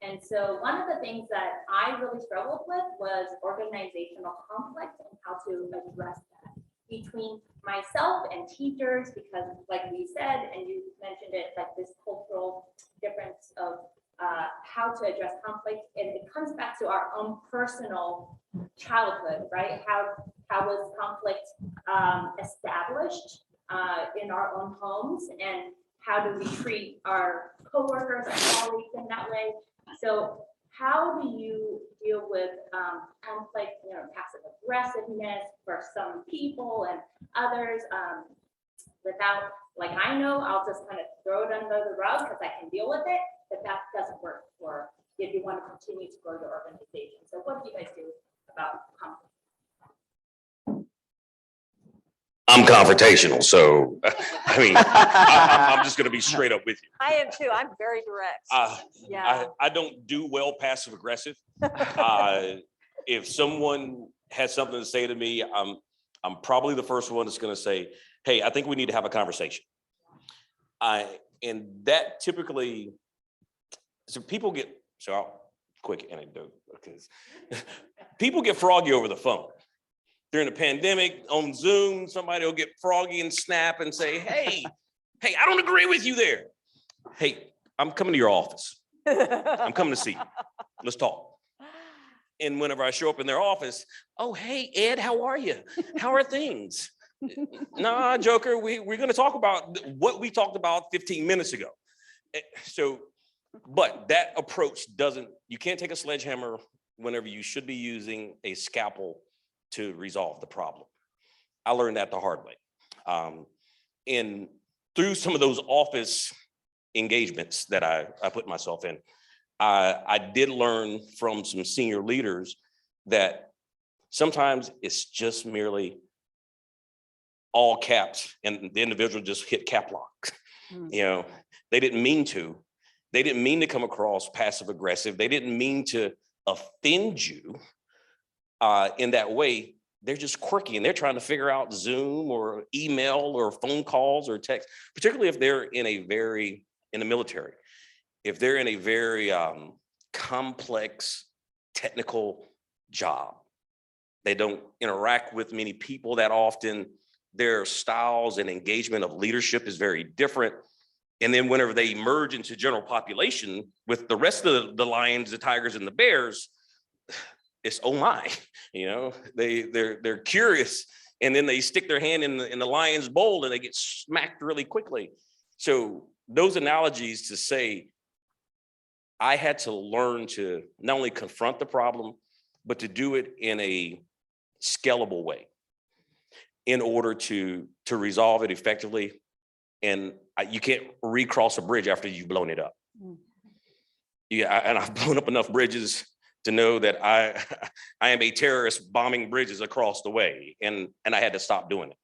And so one of the things that I really struggled with was organizational conflict and how to address that between myself and teachers, because like we said, and you mentioned it, like this cultural difference of how to address conflict. And it comes back to our own personal childhood, right? How was conflict established in our own homes, and how do we treat our coworkers and colleagues in that way? So how do you deal with conflict, passive aggressiveness for some people and others without, like, I know I'll just kind of throw it under the rug because I can deal with it, but that doesn't work for if you want to continue to grow your organization. So what do you guys do about conflict? I'm confrontational, so I mean, I'm just going to be straight up with you. I am too. I'm very direct. Yeah. I don't do well passive aggressive. If someone has something to say to me, I'm probably the first one that's going to say, "Hey, I think we need to have a conversation." And that typically, quick anecdote, because people get froggy over the phone. During the pandemic on Zoom, somebody will get froggy and snap and say, hey, I don't agree with you there. Hey, I'm coming to your office. I'm coming to see you. Let's talk. And whenever I show up in their office, oh, hey, Ed, how are you? How are things? Nah, Joker, we're going to talk about what we talked about 15 minutes ago. So, but that approach you can't take a sledgehammer whenever you should be using a scalpel to resolve the problem. I learned that the hard way. And through some of those office engagements that I put myself in, I did learn from some senior leaders that sometimes it's just merely all caps and the individual just hit cap lock. They didn't mean to. They didn't mean to come across passive aggressive. They didn't mean to offend you. In that way. They're just quirky and they're trying to figure out Zoom or email or phone calls or text, particularly if they're in the military, if they're in a very complex technical job. They don't interact with many people that often. Their styles and engagement of leadership is very different. And then whenever they emerge into general population with the rest of the lions, the tigers, and the bears, it's oh my, they're curious, and then they stick their hand in the lion's bowl and they get smacked really quickly. So those analogies to say, I had to learn to not only confront the problem, but to do it in a scalable way in order to resolve it effectively. And you can't recross a bridge after you've blown it up. Yeah, and I've blown up enough bridges to know that I I am a terrorist bombing bridges across the way. And I had to stop doing it.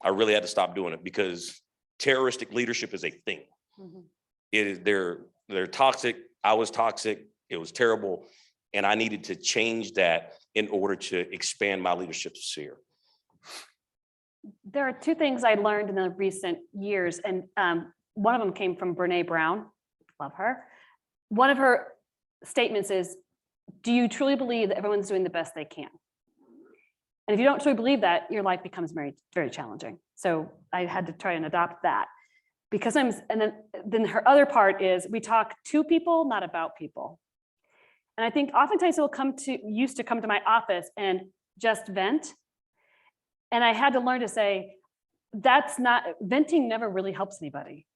I really had to stop doing it because terroristic leadership is a thing. Mhm. It is they're toxic. I was toxic. It was terrible. And I needed to change that in order to expand my leadership sphere. There are two things I learned in the recent years, and one of them came from Brene Brown. Love her. One of her statements is, do you truly believe that everyone's doing the best they can? And if you don't truly believe that, your life becomes very, very challenging. So I had to try and adopt that because sometimes, and then her other part is we talk to people, not about people. And I think oftentimes people used to come to my office and just vent. And I had to learn to say, venting never really helps anybody.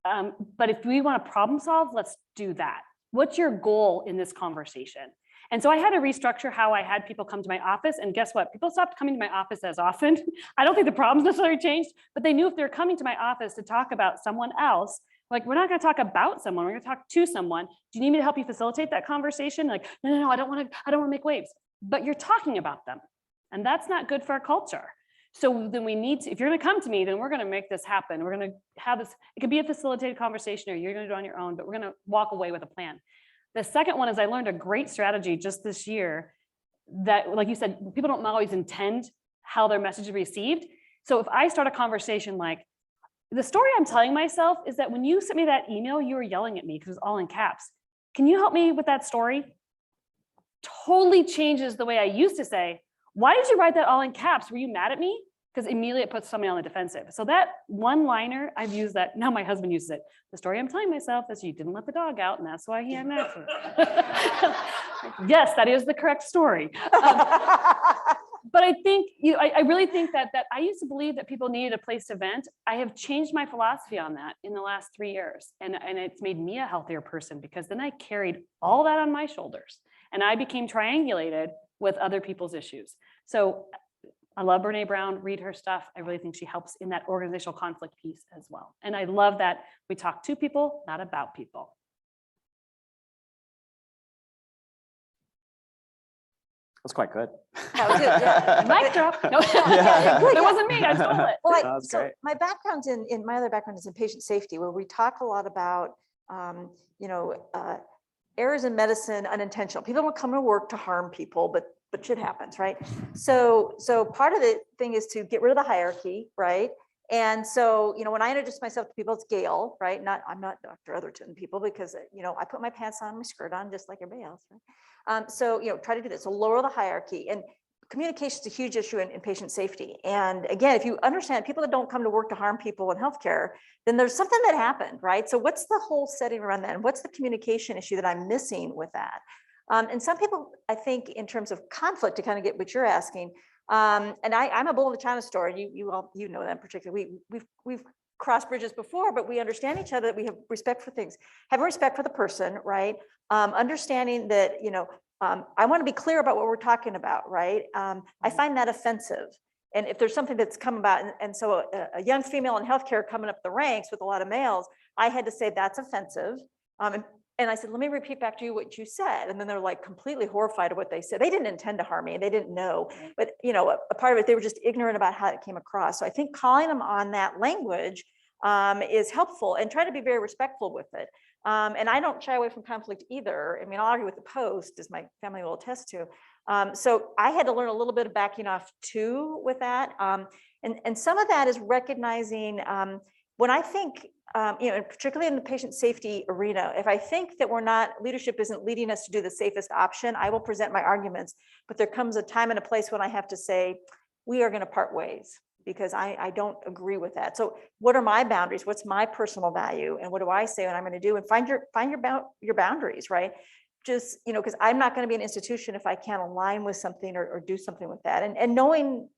But if we want to problem solve, let's do that. What's your goal in this conversation? And so I had to restructure how I had people come to my office. And guess what? People stopped coming to my office as often. I don't think the problems necessarily changed, but they knew if they're coming to my office to talk about someone else, like, we're not going to talk about someone, we're going to talk to someone. Do you need me to help you facilitate that conversation? Like, no, I don't want to make waves, but you're talking about them. And that's not good for our culture. So then we need to, if you're going to come to me, then we're going to make this happen. We're going to have this, it could be a facilitated conversation or you're going to do it on your own, but we're going to walk away with a plan. The second one is I learned a great strategy just this year that, like you said, people don't always intend how their message is received. So if I start a conversation like, the story I'm telling myself is that when you sent me that email, you were yelling at me because it was all in caps. Can you help me with that story? Totally changes the way I used to say, why did you write that all in caps? Were you mad at me? Because immediately it puts somebody on the defensive. So that one liner, I've used that. Now my husband uses it. The story I'm telling myself is you didn't let the dog out and that's why he had an accident. Yes, that is the correct story. But I think, I really think that I used to believe that people needed a place to vent. I have changed my philosophy on that in the last 3 years. And it's made me a healthier person because then I carried all that on my shoulders and I became triangulated with other people's issues. So I love Brene Brown, read her stuff. I really think she helps in that organizational conflict piece as well. And I love that we talk to people, not about people. That's quite good. That was it, yeah. Mic drop. No, Yeah. it wasn't me, I stole it. Well, That was so great. my background in my other background is in patient safety, where we talk a lot about, errors in medicine, unintentional. People don't come to work to harm people, but shit happens, right? So part of the thing is to get rid of the hierarchy, right? And so, when I introduce myself to people, it's Gail, right? I'm not Dr. Otherton people because, I put my pants on, my skirt on, just like everybody else, right? So, try to do this. So lower the hierarchy. And communication is a huge issue in patient safety. And again, if you understand people that don't come to work to harm people in healthcare, then there's something that happened, right? So what's the whole setting around that? And what's the communication issue that I'm missing with that? And some people, I think, in terms of conflict, to kind of get what you're asking, and I'm a bull in the China store. You know that particularly. We've crossed bridges before, but we understand each other. That we have respect for things, having respect for the person, right? Understanding that I want to be clear about what we're talking about, right? I find that offensive. And if there's something that's come about, and so a young female in healthcare coming up the ranks with a lot of males, I had to say that's offensive. And I said, let me repeat back to you what you said. And then they're like completely horrified at what they said. They didn't intend to harm me. They didn't know. But a part of it, they were just ignorant about how it came across. So I think calling them on that language is helpful, and try to be very respectful with it. And I don't shy away from conflict either. I mean, I'll argue with the post, as my family will attest to. So I had to learn a little bit of backing off too with that. And some of that is recognizing when I think, and particularly in the patient safety arena, if I think that leadership isn't leading us to do the safest option, I will present my arguments. But there comes a time and a place when I have to say, we are going to part ways, because I don't agree with that. So what are my boundaries? What's my personal value? And what do I say what I'm going to do? And find your boundaries, right? Just, because I'm not going to be an institution if I can't align with something or do something with that. And knowing,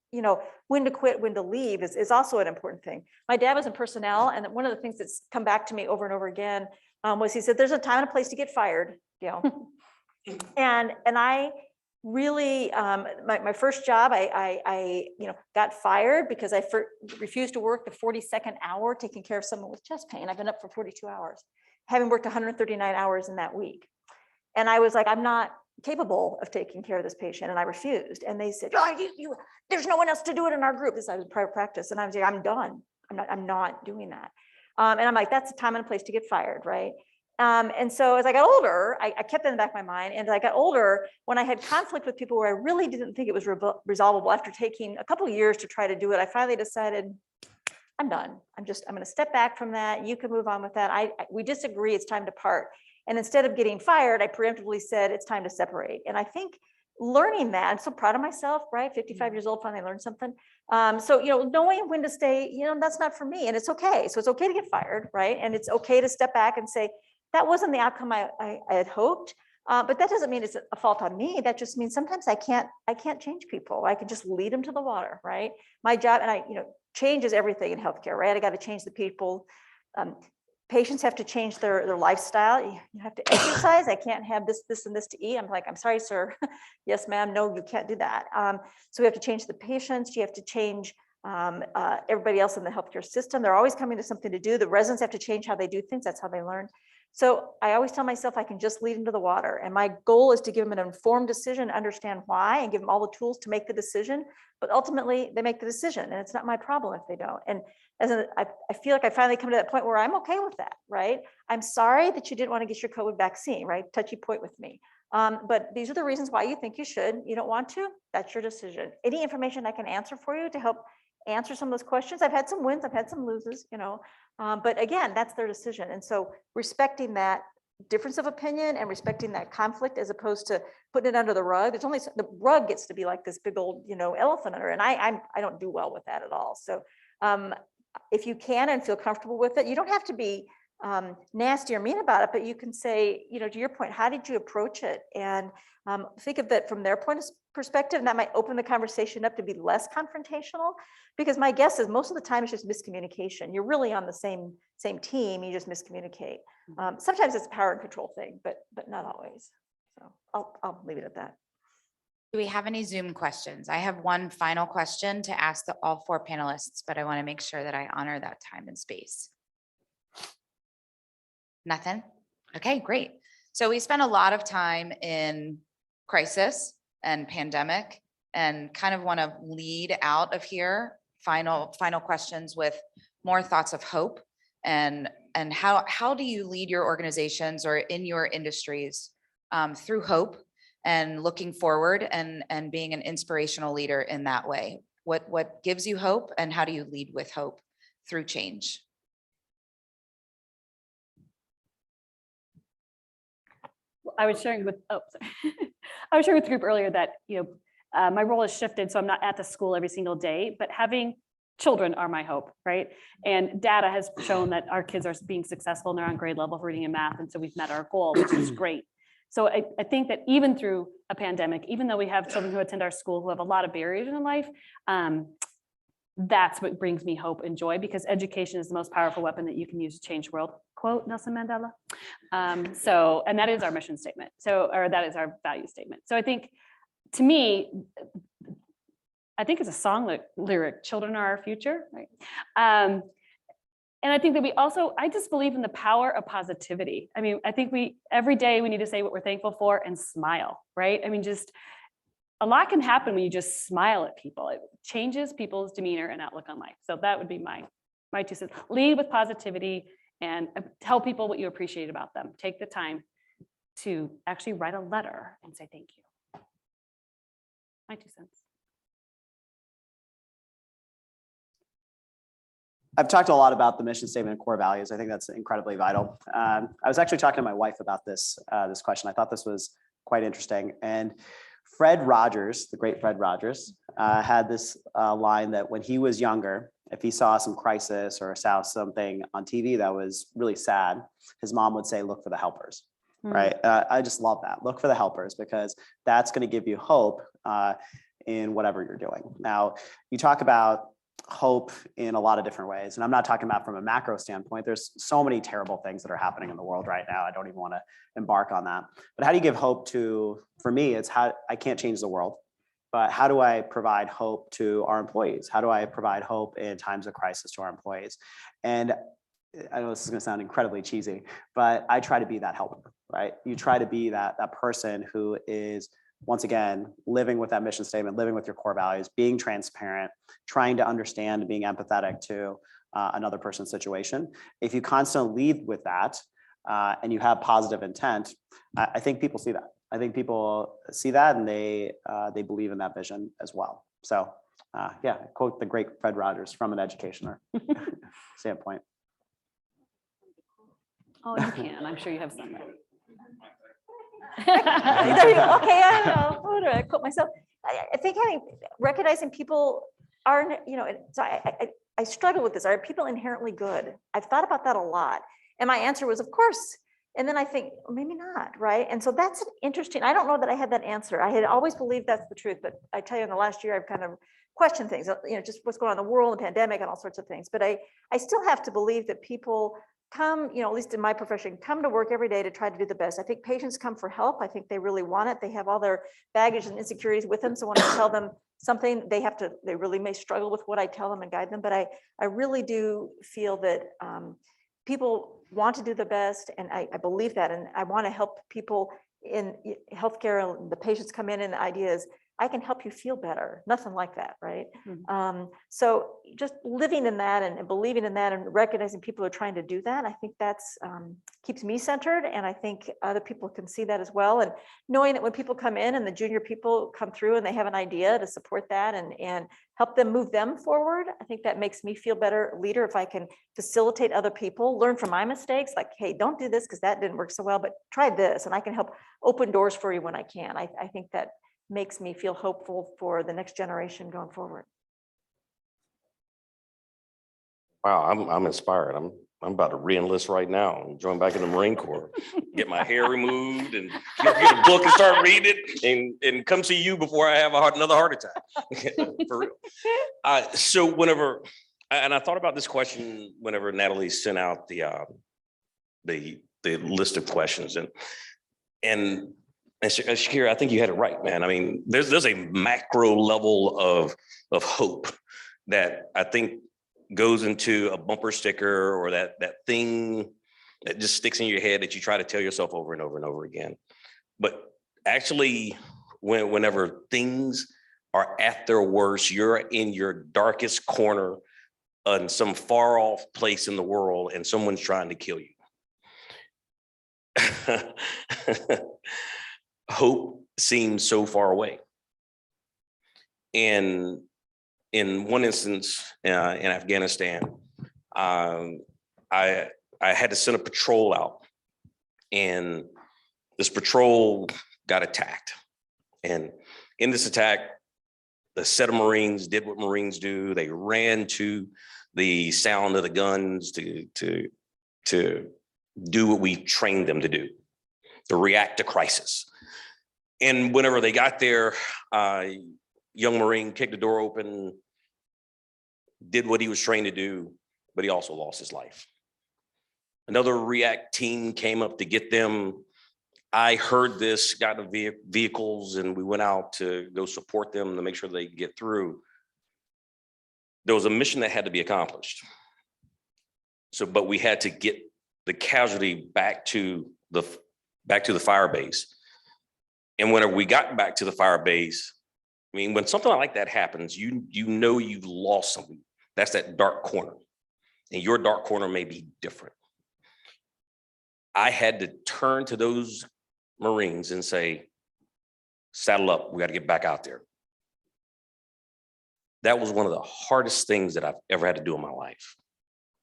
when to quit, when to leave is also an important thing. My dad was in personnel, and one of the things that's come back to me over and over again was he said, there's a time and a place to get fired, and I really, my first job, I got fired because I refused to work the 42nd hour taking care of someone with chest pain. I've been up for 42 hours, having worked 139 hours in that week. And I was like, I'm not capable of taking care of this patient, and I refused. And they said, oh, there's no one else to do it in our group. This I was private practice, and I was like, I'm done. I'm not doing that. And I'm like, that's a time and a place to get fired, right? And so as I got older, I kept that in the back of my mind. And as I got older, when I had conflict with people where I really didn't think it was resolvable, after taking a couple of years to try to do it, I finally decided, I'm done. I'm going to step back from that. You can move on with that. We disagree. It's time to part. And instead of getting fired, I preemptively said, it's time to separate. And I think learning that, I'm so proud of myself, right? 55 years old, finally learned something. So, knowing when to stay, that's not for me, and it's okay. So it's okay to get fired, right? And it's okay to step back and say, that wasn't the outcome I had hoped. But that doesn't mean it's a fault on me. That just means sometimes I can't change people. I can just lead them to the water, right? My job, and change is everything in healthcare, right? I got to change the people. Patients have to change their lifestyle. You have to exercise. I can't have this, and this to eat. I'm like, I'm sorry, sir. Yes, ma'am. No, you can't do that. So we have to change the patients. You have to change everybody else in the healthcare system. They're always coming to something to do. The residents have to change how they do things. That's how they learn. So I always tell myself I can just lead them to the water. And my goal is to give them an informed decision, understand why, and give them all the tools to make the decision. But ultimately, they make the decision, and it's not my problem if they don't. And I feel like I finally come to that point where I'm okay with that, right? I'm sorry that you didn't want to get your COVID vaccine, right? Touchy point with me. But these are the reasons why you think you should. You don't want to, that's your decision. Any information I can answer for you to help answer some of those questions. I've had some wins, I've had some loses, but again, that's their decision. And so respecting that difference of opinion and respecting that conflict, as opposed to putting it under the rug. There's only, the rug gets to be like this big old, elephant under, and I don't do well with that at all. So if you can and feel comfortable with it, you don't have to be nasty or mean about it, but you can say, to your point, how did you approach it? And think of that from their point of perspective, and that might open the conversation up to be less confrontational, because my guess is most of the time it's just miscommunication. You're really on the same team, you just miscommunicate. Sometimes it's a power and control thing, but not always. So I'll leave it at that. Do we have any Zoom questions? I have one final question to ask all four panelists, but I want to make sure that I honor that time and space. Nothing? Okay, great. So we spent a lot of time in crisis and pandemic, and kind of want to lead out of here final questions with more thoughts of hope, and how do you lead your organizations or in your industries through hope and looking forward and being an inspirational leader in that way? What gives you hope, and how do you lead with hope through change? I was sharing with, I was sharing with the group earlier that, my role has shifted, so I'm not at the school every single day, but having children are my hope, right? And data has shown that our kids are being successful and they're on grade level for reading and math. And so we've met our goal, which is great. So I think that even through a pandemic, even though we have children who attend our school who have a lot of barriers in life, that's what brings me hope and joy, because education is the most powerful weapon that you can use to change the world. Quote Nelson Mandela. And that is our mission statement. Or that is our value statement. So I think, to me, I think it's a song lyric, children are our future, right? And I think that I just believe in the power of positivity. I mean, I think every day we need to say what we're thankful for and smile, right? I mean, just a lot can happen when you just smile at people. It changes people's demeanor and outlook on life. So that would be my 2 cents. Lead with positivity and tell people what you appreciate about them. Take the time to actually write a letter and say thank you. My 2 cents. I've talked a lot about the mission statement and core values. I think that's incredibly vital. I was actually talking to my wife about this question. I thought this was quite interesting. And Fred Rogers, the great Fred Rogers, had this line that when he was younger, if he saw some crisis or saw something on TV that was really sad, his mom would say, look for the helpers, right? I just love that. Look for the helpers, because that's going to give you hope in whatever you're doing. Now, you talk about hope in a lot of different ways. And I'm not talking about from a macro standpoint. There's so many terrible things that are happening in the world right now. I don't even want to embark on that. But how do you give hope to, for me, it's how I can't change the world, but how do I provide hope to our employees? How do I provide hope in times of crisis to our employees? And I know this is going to sound incredibly cheesy, but I try to be that helper, right? You try to be that person who is, once again, living with that mission statement, living with your core values, being transparent, trying to understand and being empathetic to another person's situation. If you constantly lead with that and you have positive intent, I think people see that. I think people see that and they believe in that vision as well. So yeah, quote the great Fred Rogers from an educationer standpoint. Oh, you can. I'm sure you have some. There you go. Okay, I don't know. Who do I quote myself? I think recognizing people are, so I struggle with this. Are people inherently good? I've thought about that a lot. And my answer was, of course. And then I think, well, maybe not, right? And so that's an interesting, I don't know that I had that answer. I had always believed that's the truth, but I tell you, in the last year, I've kind of questioned things, just what's going on in the world, the pandemic and all sorts of things. But I still have to believe that people come, at least in my profession, come to work every day to try to do the best. I think patients come for help. I think they really want it. They have all their baggage and insecurities with them. So when I tell them something, they really may struggle with what I tell them and guide them. But I really do feel that people want to do the best. And I believe that. And I want to help people in healthcare. And the patients come in and the idea is, I can help you feel better. Nothing like that, right? Mhm. So just living in that and believing in that and recognizing people are trying to do that, I think that's keeps me centered, and I think other people can see that as well. And knowing that when people come in and the junior people come through and they have an idea to support that and help them move them forward, I think that makes me feel better leader if I can facilitate other people, learn from my mistakes, like, hey, don't do this because that didn't work so well, but try this, and I can help open doors for you when I can. I think that makes me feel hopeful for the next generation going forward. Wow, I'm inspired. I'm about to re-enlist right now and join back in the Marine Corps, get my hair removed and get a book and start reading it and come see you before I have another heart attack. For real. So whenever, and I thought about this question whenever Natalie sent out the list of questions, and Shakira, I think you had it right, man. I mean, there's a macro level of hope that I think goes into a bumper sticker or that thing that just sticks in your head that you try to tell yourself over and over and over again. But actually, whenever things are at their worst, you're in your darkest corner in some far off place in the world and someone's trying to kill you. Hope seems so far away. And in one instance in Afghanistan, I had to send a patrol out, and this patrol got attacked. And in this attack, the set of Marines did what Marines do. They ran to the sound of the guns to do what we trained them to do, to react to crisis. And whenever they got there, young Marine kicked the door open, did what he was trained to do, but he also lost his life. Another react team came up to get them. I heard this, got in the vehicles, and we went out to go support them to make sure they get through. There was a mission that had to be accomplished. So, but we had to get the casualty back to the fire base. And whenever we got back to the fire base, I mean, when something like that happens, you know you've lost something. That's that dark corner. And your dark corner may be different. I had to turn to those Marines and say, saddle up, we got to get back out there. That was one of the hardest things that I've ever had to do in my life.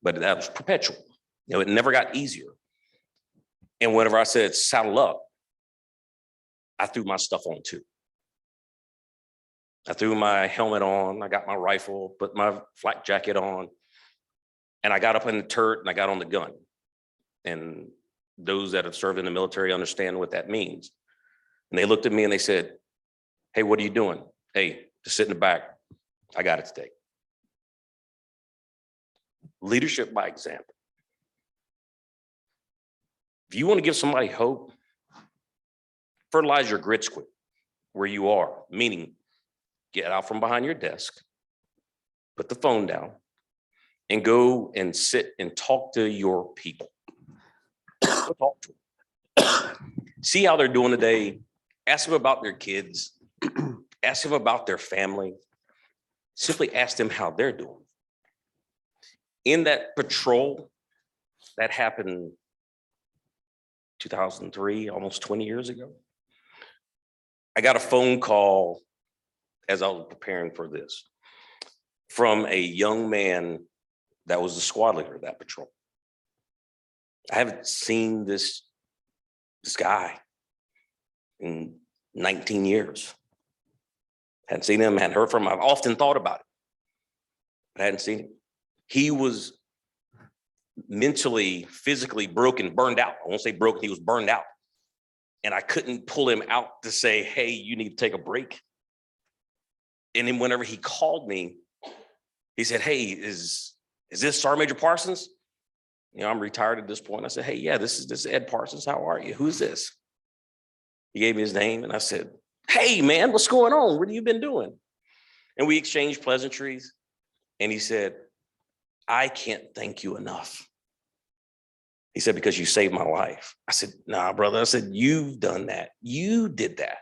But that was perpetual. It never got easier. And whenever I said saddle up, I threw my stuff on too. I threw my helmet on, I got my rifle, put my flak jacket on, and I got up in the turret and I got on the gun. And those that have served in the military understand what that means. And they looked at me and they said, hey, what are you doing? Hey, just sit in the back. I got it today. Leadership by example. If you want to give somebody hope, fertilize your grit squid where you are, meaning get out from behind your desk, put the phone down, and go and sit and talk to your people. Go talk to them. See how they're doing today. Ask them about their kids. Ask them about their family. Simply ask them how they're doing. In that patrol that happened 2003, almost 20 years ago, I got a phone call as I was preparing for this from a young man that was the squad leader of that patrol. I haven't seen this guy in 19 years. Hadn't seen him, hadn't heard from him. I've often thought about it, but I hadn't seen him. He was mentally, physically broken, burned out. I won't say broken, he was burned out. And I couldn't pull him out to say, hey, you need to take a break. And then whenever he called me, he said, hey, is this Sergeant Major Parsons? You know, I'm retired at this point. I said, hey, yeah, this is Ed Parsons. How are you? Who's this? He gave me his name and I said, hey, man, what's going on? What have you been doing? And we exchanged pleasantries. And he said, I can't thank you enough. He said, because you saved my life. I said, nah, brother. I said, you've done that. You did that.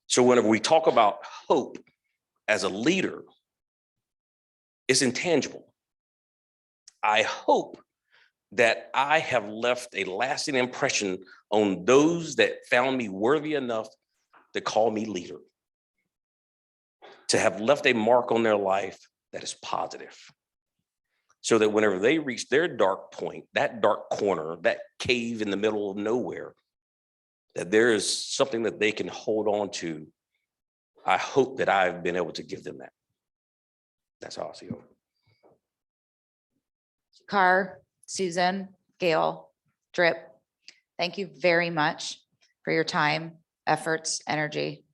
So whenever we talk about hope as a leader, it's intangible. I hope that I have left a lasting impression on those that found me worthy enough to call me leader, to have left a mark on their life that is positive, so that whenever they reach their dark point, that dark corner, that cave in the middle of nowhere, that there is something that they can hold on to. I hope that I've been able to give them that. That's how I see it. Carr, Susan, Gail, Drip, thank you very much for your time, efforts, energy.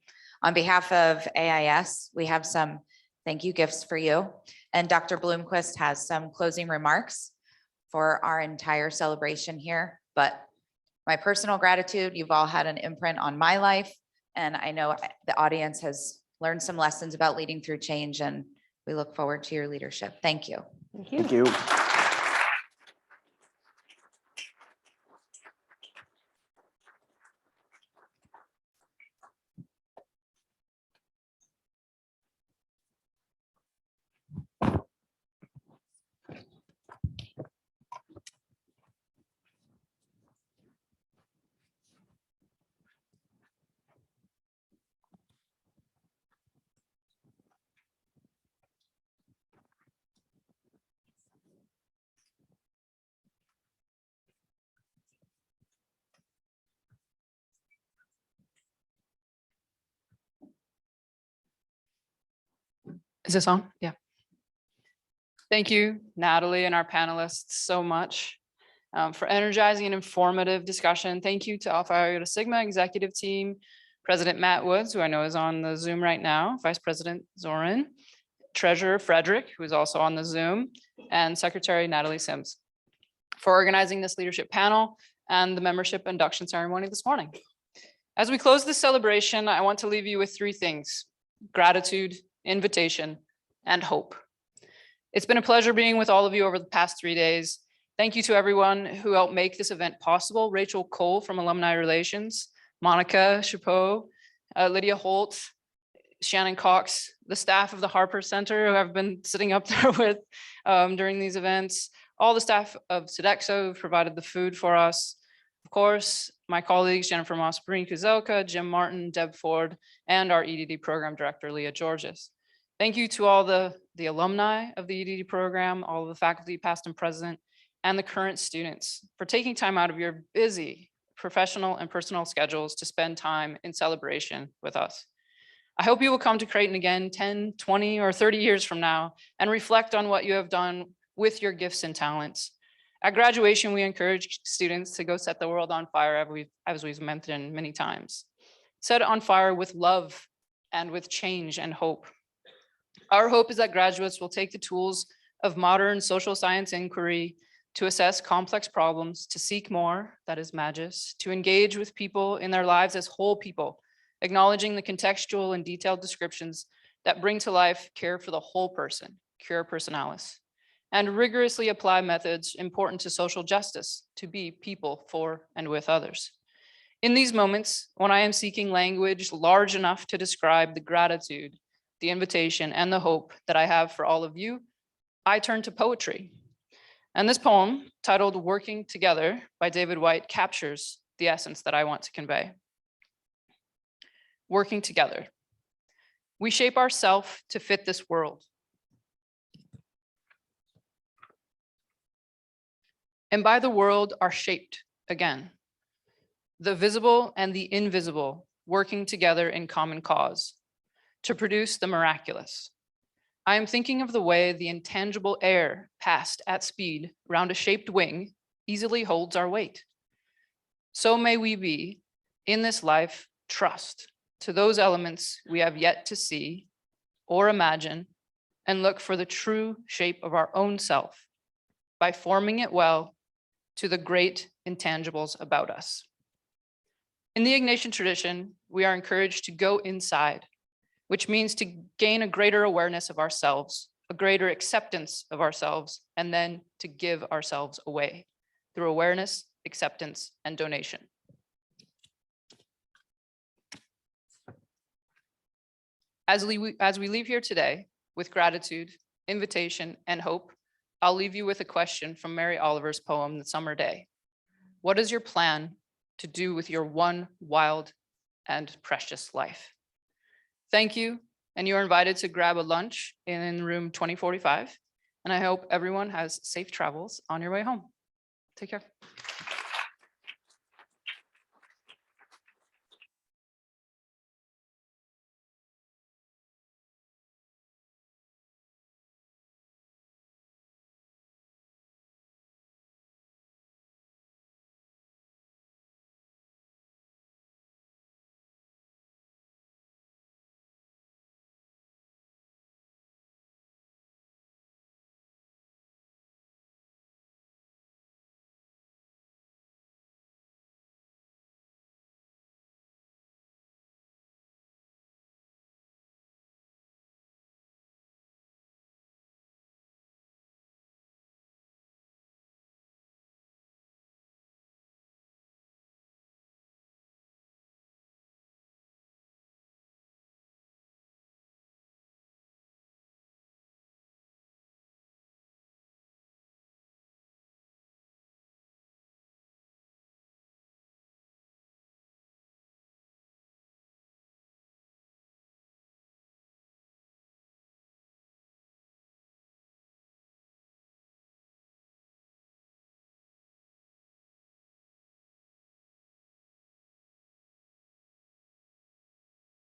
On behalf of AIS, we have some thank you gifts for you. And Dr. Bloomquist has some closing remarks for our entire celebration here. But my personal gratitude, you've all had an imprint on my life. And I know the audience has learned some lessons about leading through change, and we look forward to your leadership. Thank you. Thank you. Thank you. Is this on? Yeah. Thank you, Natalie, and our panelists so much for energizing and informative discussion. Thank you to Alpha Iota Sigma executive team, President Matt Woods, who I know is on the Zoom right now, Vice President Zoran, Treasurer Frederick, who is also on the Zoom, and Secretary Natalie Sims for organizing this leadership panel and the membership induction ceremony this morning. As we close this celebration, I want to leave you with three things: gratitude, invitation, and hope. It's been a pleasure being with all of you over the past 3 days. Thank you to everyone who helped make this event possible. Rachel Cole from Alumni Relations, Monica Chapeau, Lydia Holt, Shannon Cox, the staff of the Harper Center who I've been sitting up there with during these events, all the staff of Sodexo who provided the food for us. Of course, my colleagues, Jennifer Moss-Breen-Kuzelka, Jim Martin, Deb Ford, and our EDD program director, Leah Georges. Thank you to all the alumni of the EDD program, all of the faculty, past and present, and the current students for taking time out of your busy professional and personal schedules to spend time in celebration with us. I hope you will come to Creighton again 10, 20, or 30 years from now and reflect on what you have done with your gifts and talents. At graduation, we encourage students to go set the world on fire, as we've mentioned many times. Set it on fire with love and with change and hope. Our hope is that graduates will take the tools of modern social science inquiry to assess complex problems, to seek more, that is magis, to engage with people in their lives as whole people, acknowledging the contextual and detailed descriptions that bring to life care for the whole person, cure personalis, and rigorously apply methods important to social justice to be people for and with others. In these moments, when I am seeking language large enough to describe the gratitude, the invitation, and the hope that I have for all of you, I turn to poetry. And this poem, titled Working Together by David White, captures the essence that I want to convey. Working together. We shape ourselves to fit this world. And by the world are shaped again. The visible and the invisible working together in common cause to produce the miraculous. I am thinking of the way the intangible air passed at speed round a shaped wing easily holds our weight. So may we be, in this life, trust to those elements we have yet to see or imagine, and look for the true shape of our own self by forming it well to the great intangibles about us. In the Ignatian tradition, we are encouraged to go inside, which means to gain a greater awareness of ourselves, a greater acceptance of ourselves, and then to give ourselves away through awareness, acceptance, and donation. As we leave here today with gratitude, invitation, and hope, I'll leave you with a question from Mary Oliver's poem, The Summer Day. What is your plan to do with your one wild and precious life? Thank you, and you are invited to grab a lunch in room 2045, and I hope everyone has safe travels on your way home. Take care.